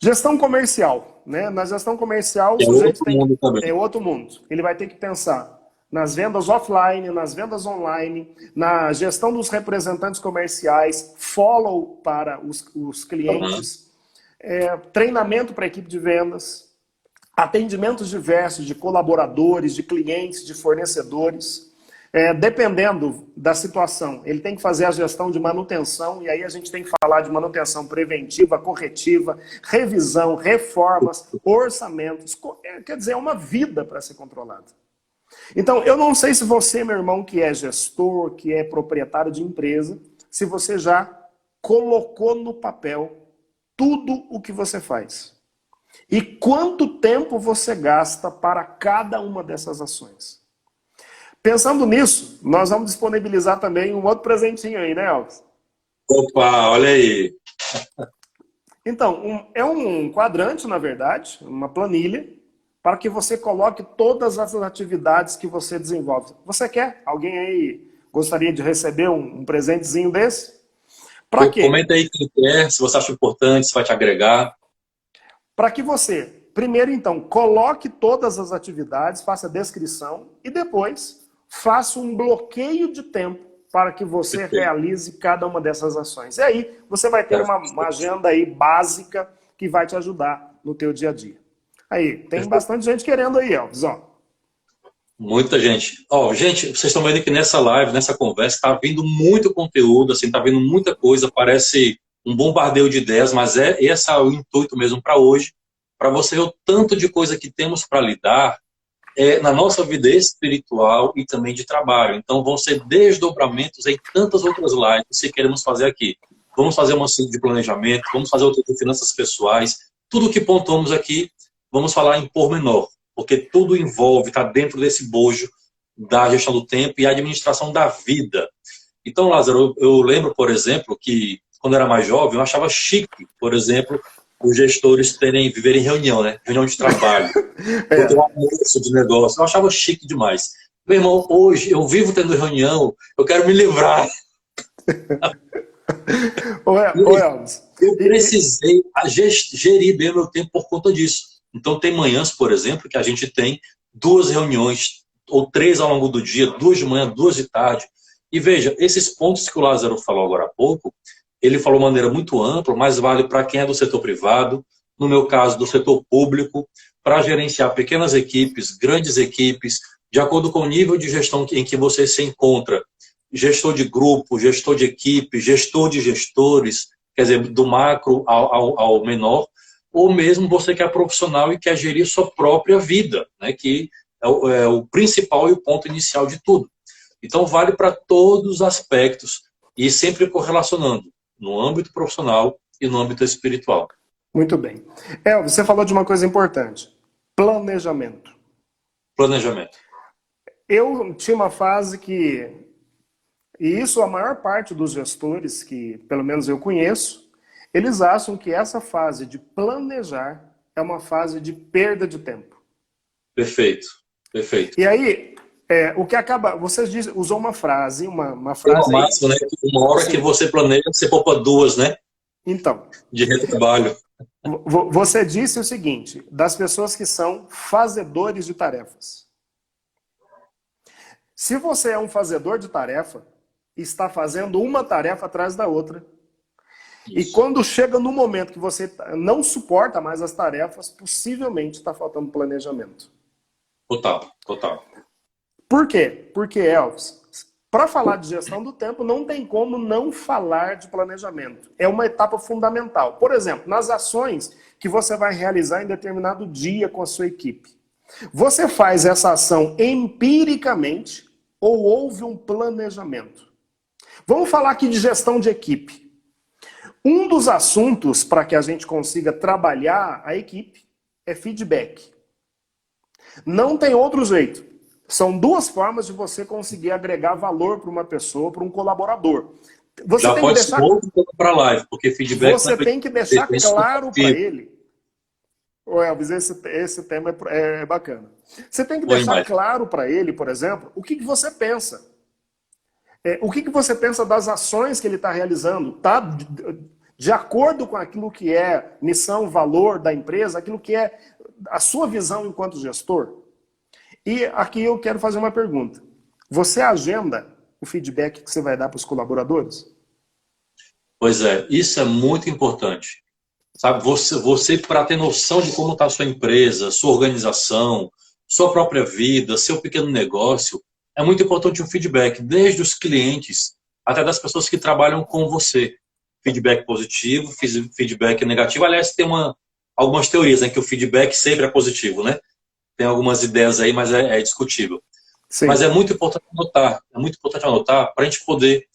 Gestão comercial, né? Na gestão comercial, o É sujeito outro tem mundo também. é outro mundo. Ele vai ter que pensar nas vendas offline, nas vendas online, na gestão dos representantes comerciais, follow para os Uhum. clientes, treinamento para a equipe de vendas, atendimentos diversos de colaboradores, de clientes, de fornecedores, Dependendo da situação, ele tem que fazer a gestão de manutenção, e aí a gente tem que falar de manutenção preventiva, corretiva, revisão, reformas, orçamentos. Quer dizer, é uma vida para ser controlada. Então, eu não sei se você, meu irmão, que é gestor, que é proprietário de empresa, se você já colocou no papel tudo o que você faz. E quanto tempo você gasta para cada uma dessas ações. Pensando nisso, nós vamos disponibilizar também um outro presentinho aí, né, Elvis? Opa, olha aí. Então, é um quadrante, na verdade, uma planilha, para que você coloque todas as atividades que você desenvolve. Você quer? Alguém aí gostaria de receber um presentezinho desse? Para quê? Comenta aí quem quer, se você acha importante, se vai te agregar. Para que você, primeiro então, coloque todas as atividades, faça a descrição e depois faça um bloqueio de tempo para que você realize cada uma dessas ações. E aí você vai ter uma agenda aí básica que vai te ajudar no teu dia a dia. Aí, tem bastante gente querendo aí, Elvis, ó. Muita gente. Gente, vocês estão vendo que nessa live, nessa conversa, está vindo muito conteúdo, assim, está vindo muita coisa, parece um bombardeio de ideias, mas esse é o intuito mesmo para hoje, para você ver o tanto de coisa que temos para lidar na nossa vida espiritual e também de trabalho. Então, vão ser desdobramentos em tantas outras lives que queremos fazer aqui. Vamos fazer uma de planejamento, vamos fazer outra de finanças pessoais, tudo que pontuamos aqui, vamos falar em pormenor, porque tudo envolve, está dentro desse bojo da gestão do tempo e administração da vida. Então, Lázaro, eu lembro, por exemplo, que quando eu era mais jovem, eu achava chique, por exemplo, os gestores viverem reunião, né? Reunião de trabalho, ou ter um almoço de negócio. Eu achava chique demais. Meu irmão, hoje eu vivo tendo reunião, eu quero me livrar. Eu precisei gerir bem o meu tempo por conta disso. Então tem manhãs, por exemplo, que a gente tem 2 reuniões, ou 3 ao longo do dia, 2 de manhã, 2 de tarde. E veja, esses pontos que o Lázaro falou agora há pouco, ele falou de maneira muito ampla, mas vale para quem é do setor privado, no meu caso, do setor público, para gerenciar pequenas equipes, grandes equipes, de acordo com o nível de gestão em que você se encontra. Gestor de grupo, gestor de equipe, gestor de gestores, quer dizer, do macro ao menor, ou mesmo você que é profissional e quer gerir sua própria vida, né, que é o principal e o ponto inicial de tudo. Então, vale para todos os aspectos e sempre correlacionando no âmbito profissional e no âmbito espiritual. Muito bem. Elvis, você falou de uma coisa importante. Planejamento. Planejamento. Eu tinha uma fase que... E isso a maior parte dos gestores, que pelo menos eu conheço, eles acham que essa fase de planejar é uma fase de perda de tempo. Perfeito. Perfeito. E aí... o que acaba... Você usou uma frase... Uma frase máxima, né? Uma hora que você planeja, você poupa 2, né? Então... De retrabalho. Você disse o seguinte, das pessoas que são fazedores de tarefas. Se você é um fazedor de tarefa, está fazendo uma tarefa atrás da outra. Isso. E quando chega no momento que você não suporta mais as tarefas, possivelmente está faltando planejamento. Total, total. Por quê? Porque, Elvis, para falar de gestão do tempo, não tem como não falar de planejamento. É uma etapa fundamental. Por exemplo, nas ações que você vai realizar em determinado dia com a sua equipe. Você faz essa ação empiricamente ou houve um planejamento? Vamos falar aqui de gestão de equipe. Um dos assuntos para que a gente consiga trabalhar a equipe é feedback. Não tem outro jeito. São 2 formas de você conseguir agregar valor para uma pessoa, para um colaborador. Você já tem pode que deixar... para a live, porque feedback... Você tem que deixar claro para ele... Ô Elvis, esse tema é bacana. Você tem que deixar claro para ele, por exemplo, o que você pensa. O que você pensa das ações que ele está realizando. Tá de acordo com aquilo que é missão, valor da empresa, aquilo que é a sua visão enquanto gestor. E aqui eu quero fazer uma pergunta. Você agenda o feedback que você vai dar para os colaboradores? Pois é, isso é muito importante. Sabe, você para ter noção de como está a sua empresa, sua organização, sua própria vida, seu pequeno negócio, é muito importante o feedback, desde os clientes até das pessoas que trabalham com você. Feedback positivo, feedback negativo. Aliás, tem algumas teorias, né, que o feedback sempre é positivo, né? Tem algumas ideias aí, mas é discutível. Sim. Mas é muito importante anotar para a gente poder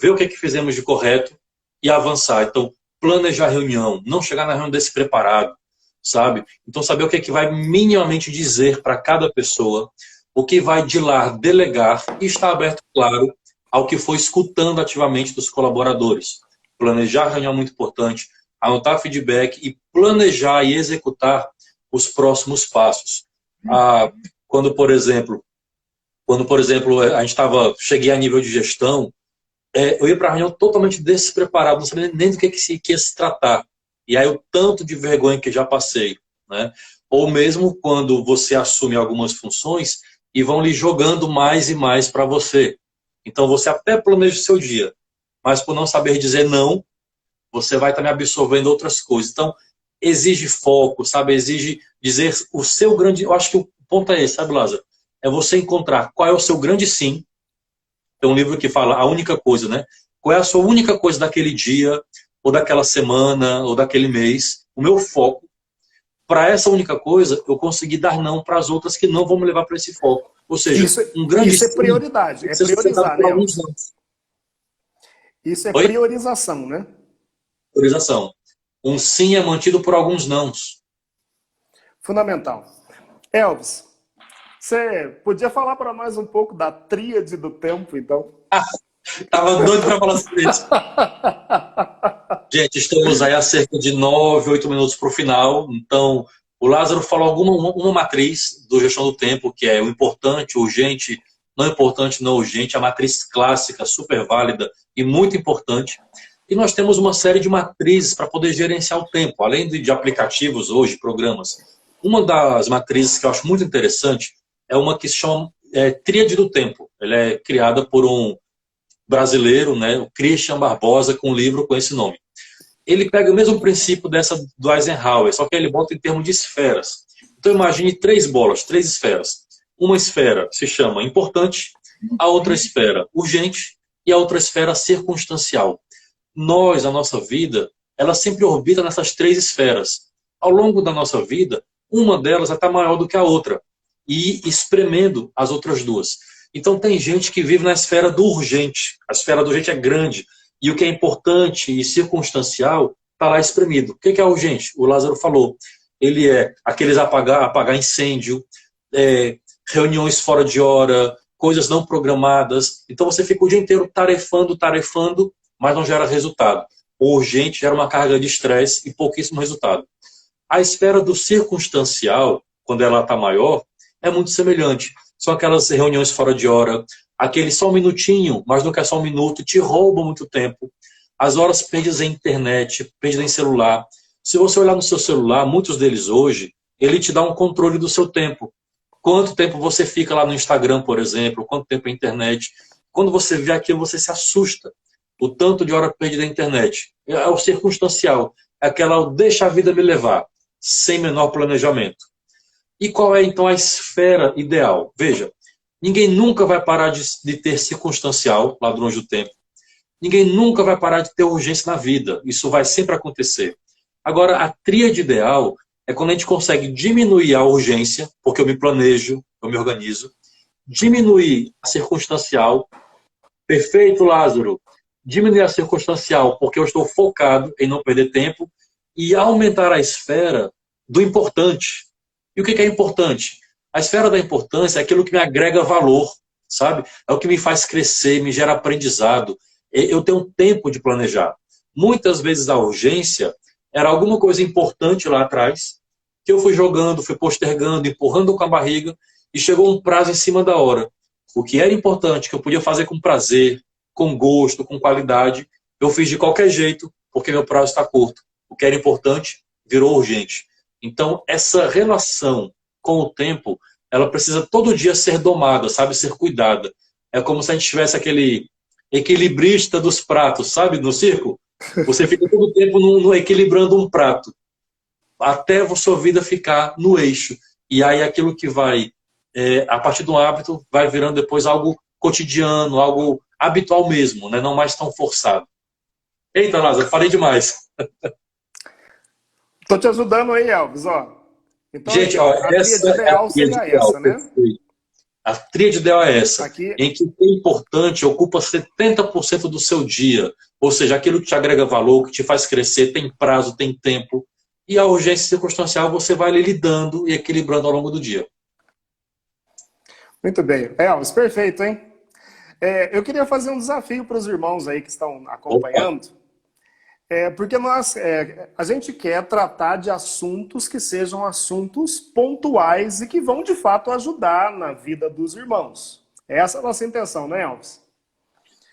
ver o que fizemos de correto e avançar. Então, planejar a reunião, não chegar na reunião despreparado, sabe? Então, saber o que vai minimamente dizer para cada pessoa, o que vai de lá delegar e estar aberto, claro, ao que for escutando ativamente dos colaboradores. Planejar a reunião é muito importante, anotar feedback e planejar e executar os próximos passos. Quando, por exemplo, cheguei a nível de gestão, eu ia para a reunião totalmente despreparado, não sabia nem do que ia se tratar. E aí o tanto de vergonha que já passei, né? Ou mesmo quando você assume algumas funções e vão lhe jogando mais e mais para você. Então você até planeja o seu dia, mas por não saber dizer não, você vai também absorvendo outras coisas. Então exige foco, sabe? Exige dizer o seu grande... Eu acho que o ponto é esse, sabe, Lázaro? É você encontrar qual é o seu grande sim. Tem um livro que fala a única coisa, né? Qual é a sua única coisa daquele dia, ou daquela semana, ou daquele mês? O meu foco. Para essa única coisa, eu consegui dar não para as outras que não vão me levar para esse foco. Ou seja, um grande isso é prioridade, é priorizar, né? Isso é priorização, né? Priorização. Um sim é mantido por alguns nãos. Fundamental. Elvis, você podia falar para nós um pouco da tríade do tempo, então? Tava doido para falar sobre isso. Gente, estamos aí há cerca de 9, 8 minutos para o final. Então, o Lázaro falou uma matriz do gestão do tempo, que é o importante, o urgente, não urgente, a matriz clássica, super válida e muito importante. E nós temos uma série de matrizes para poder gerenciar o tempo, além de aplicativos hoje, programas. Uma das matrizes que eu acho muito interessante é uma que se chama Tríade do Tempo. Ela é criada por um brasileiro, né, o Christian Barbosa, com um livro com esse nome. Ele pega o mesmo princípio dessa do Eisenhower, só que ele bota em termos de esferas. Então imagine 3 bolas, 3 esferas. Uma esfera se chama importante, a outra esfera urgente e a outra esfera circunstancial. A nossa vida, ela sempre orbita nessas 3 esferas. Ao longo da nossa vida, uma delas vai estar maior do que a outra e espremendo as outras 2. Então tem gente que vive na esfera do urgente. A esfera do urgente é grande. E o que é importante e circunstancial está lá espremido. O que é urgente? O Lázaro falou. Ele é aqueles apagar incêndio, reuniões fora de hora, coisas não programadas. Então você fica o dia inteiro tarefando, mas não gera resultado. O urgente gera uma carga de estresse e pouquíssimo resultado. A esfera do circunstancial, quando ela está maior, é muito semelhante. São aquelas reuniões fora de hora, aquele só um minutinho, mas não quer só um minuto, te roubam muito tempo. As horas perdidas em internet, perdidas em celular. Se você olhar no seu celular, muitos deles hoje, ele te dá um controle do seu tempo. Quanto tempo você fica lá no Instagram, por exemplo, quanto tempo na internet. Quando você vê aquilo, você se assusta. O tanto de hora perdida na internet. É o circunstancial. É aquela deixa a vida me levar, sem menor planejamento. E qual é, então, a esfera ideal? Veja, ninguém nunca vai parar de ter circunstancial, ladrões do tempo. Ninguém nunca vai parar de ter urgência na vida. Isso vai sempre acontecer. Agora, a tríade ideal é quando a gente consegue diminuir a urgência, porque eu me planejo, eu me organizo, diminuir a circunstancial. Perfeito, Lázaro. Diminuir a circunstancial, porque eu estou focado em não perder tempo, e aumentar a esfera do importante. E o que é importante? A esfera da importância é aquilo que me agrega valor, sabe? É o que me faz crescer, me gera aprendizado. Eu tenho tempo de planejar. Muitas vezes a urgência era alguma coisa importante lá atrás, que eu fui jogando, fui postergando, empurrando com a barriga, e chegou um prazo em cima da hora. O que era importante, que eu podia fazer com prazer, com gosto, com qualidade, eu fiz de qualquer jeito, porque meu prazo está curto. O que era importante virou urgente. Então, essa relação com o tempo, ela precisa todo dia ser domada, sabe? Ser cuidada. É como se a gente tivesse aquele equilibrista dos pratos, sabe? No circo. Você fica todo o tempo equilibrando um prato, até a sua vida ficar no eixo. E aí aquilo que vai a partir do hábito, vai virando depois algo cotidiano, algo habitual mesmo, né? Não mais tão forçado. Eita, Lázaro, falei demais. Estou te ajudando aí, Elvis, ó. Então, Gente, aqui, ó, ó, a tríade essa é a ideal tríade seria ideal. essa, né? A tríade ideal é essa, Aqui, em que o que é importante ocupa 70% do seu dia. Ou seja, aquilo que te agrega valor, que te faz crescer, tem prazo, tem tempo. E a urgência circunstancial você vai ali lidando e equilibrando ao longo do dia. muito bem. Elvis, perfeito, hein? Eu queria fazer um desafio para os irmãos aí que estão Opa, acompanhando. Porque a gente quer tratar de assuntos que sejam assuntos pontuais e que vão, de fato, ajudar na vida dos irmãos. Essa é a nossa intenção, né, Elvis?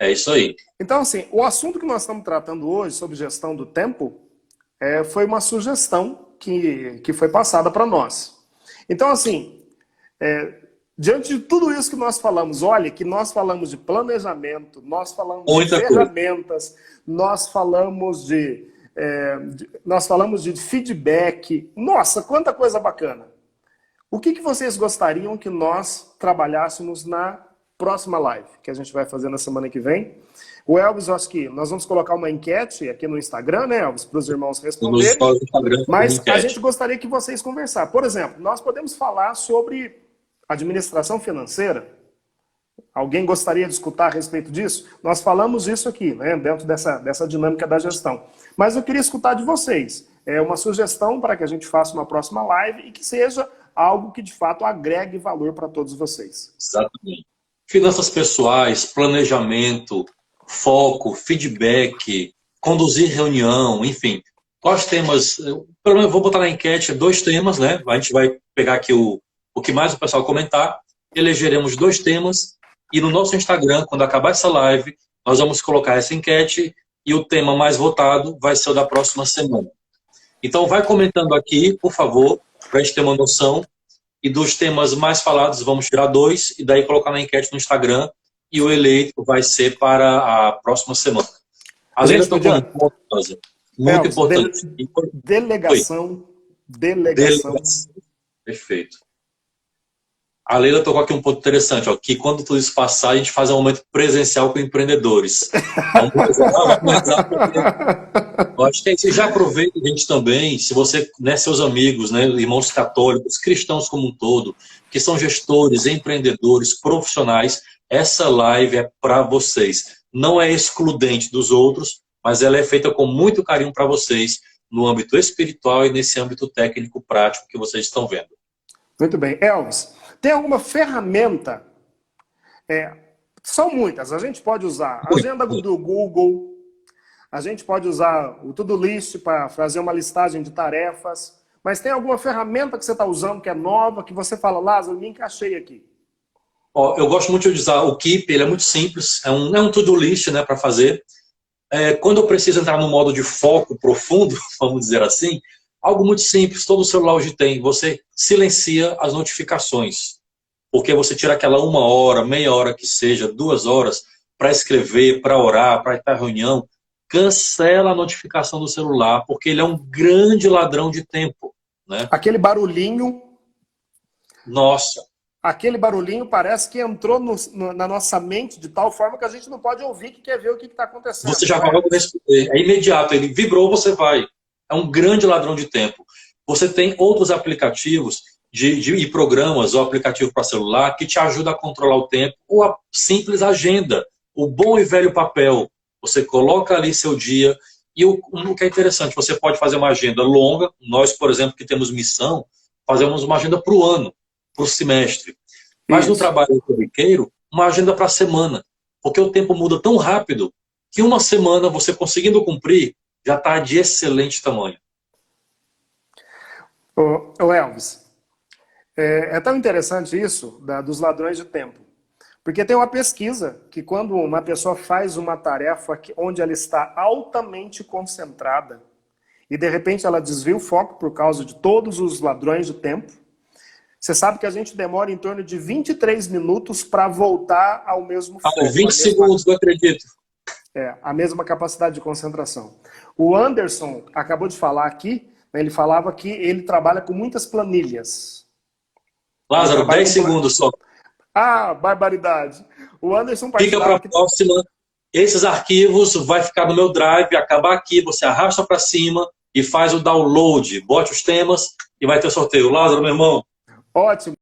é isso aí. Então, assim, o assunto que nós estamos tratando hoje sobre gestão do tempo foi uma sugestão que foi passada para nós. Então, assim, diante de tudo isso que nós falamos, olha, que nós falamos de planejamento, nós falamos de Muita coisa. ferramentas, nós falamos de feedback. Nossa, quanta coisa bacana! O que vocês gostariam que nós trabalhássemos na próxima live, que a gente vai fazer na semana que vem? O Elvis, eu acho que nós vamos colocar uma enquete aqui no Instagram, né, Elvis, para os irmãos Nos responderem. stories do Instagram, Mas a enquete. gente gostaria que vocês conversassem. Por exemplo, nós podemos falar sobre administração financeira. Alguém gostaria de escutar a respeito disso? Nós falamos isso aqui, né, dentro dessa dinâmica da gestão. Mas eu queria escutar de vocês. É uma sugestão para que a gente faça uma próxima live e que seja algo que, de fato, agregue valor para todos vocês. Exatamente. Finanças pessoais, planejamento, foco, feedback, conduzir reunião, enfim. Quais temas? Pelo menos eu vou botar na enquete 2 temas, né? A gente vai pegar aqui o que mais o pessoal comentar, elegeremos 2 temas e no nosso Instagram, quando acabar essa live, nós vamos colocar essa enquete e o tema mais votado vai ser o da próxima semana. Então vai comentando aqui, por favor, para a gente ter uma noção. E dos temas mais falados, vamos tirar 2 e daí colocar na enquete no Instagram e o eleito vai ser para a próxima semana. A Leila tocou um ponto, muito importante. Delegação. Delegação. Perfeito. A Leila tocou aqui um ponto interessante, ó, que quando tudo isso passar, a gente faz um momento presencial com empreendedores. Eu acho que você já aproveita, gente, também, se você, né, seus amigos, né, irmãos católicos, cristãos como um todo, que são gestores, empreendedores, profissionais, essa live é para vocês. Não é excludente dos outros, mas ela é feita com muito carinho para vocês, no âmbito espiritual e nesse âmbito técnico prático que vocês estão vendo. Muito bem. Elvis, tem alguma ferramenta? São muitas. A gente pode usar a agenda do Google, a gente pode usar o To-Do-List para fazer uma listagem de tarefas, mas tem alguma ferramenta que você está usando que é nova, que você fala, Lázaro, me encaixei aqui? Ó, eu gosto muito de usar o Keep, ele é muito simples, é um To-Do-List, né, para fazer. Quando eu preciso entrar no modo de foco profundo, vamos dizer assim, algo muito simples, todo celular hoje tem. Você silencia as notificações, porque você tira aquela 1 hora, meia hora que seja, 2 horas, para escrever, para orar, para estar em reunião. Cancela a notificação do celular, porque ele é um grande ladrão de tempo, né? Aquele barulhinho... Nossa! Aquele barulhinho parece que entrou na nossa mente de tal forma que a gente não pode ouvir, que quer ver o que está acontecendo. Você já vai responder. É imediato, ele vibrou, você vai. É um grande ladrão de tempo. Você tem outros aplicativos e programas, ou aplicativo para celular, que te ajuda a controlar o tempo, ou a simples agenda, o bom e velho papel. Você coloca ali seu dia, e o que é interessante, você pode fazer uma agenda longa. Nós, por exemplo, que temos missão, fazemos uma agenda para o ano, para o semestre. Mas no trabalho corriqueiro, uma agenda para a semana. Porque o tempo muda tão rápido que uma semana, você conseguindo cumprir, já está de excelente tamanho. Ô Elvis, é tão interessante isso dos ladrões de tempo. Porque tem uma pesquisa que quando uma pessoa faz uma tarefa onde ela está altamente concentrada e de repente ela desvia o foco por causa de todos os ladrões de tempo, você sabe que a gente demora em torno de 23 minutos para voltar ao mesmo foco. 20 segundos, eu acredito. A mesma capacidade de concentração. O Anderson acabou de falar aqui, né, ele falava que ele trabalha com muitas planilhas. Lázaro, 10 segundos só. Ah, barbaridade. O Anderson Fica para a próxima. Esses arquivos vai ficar no meu drive, acabar aqui, você arrasta para cima e faz o download. Bote os temas e vai ter sorteio. Lázaro, meu irmão. Ótimo.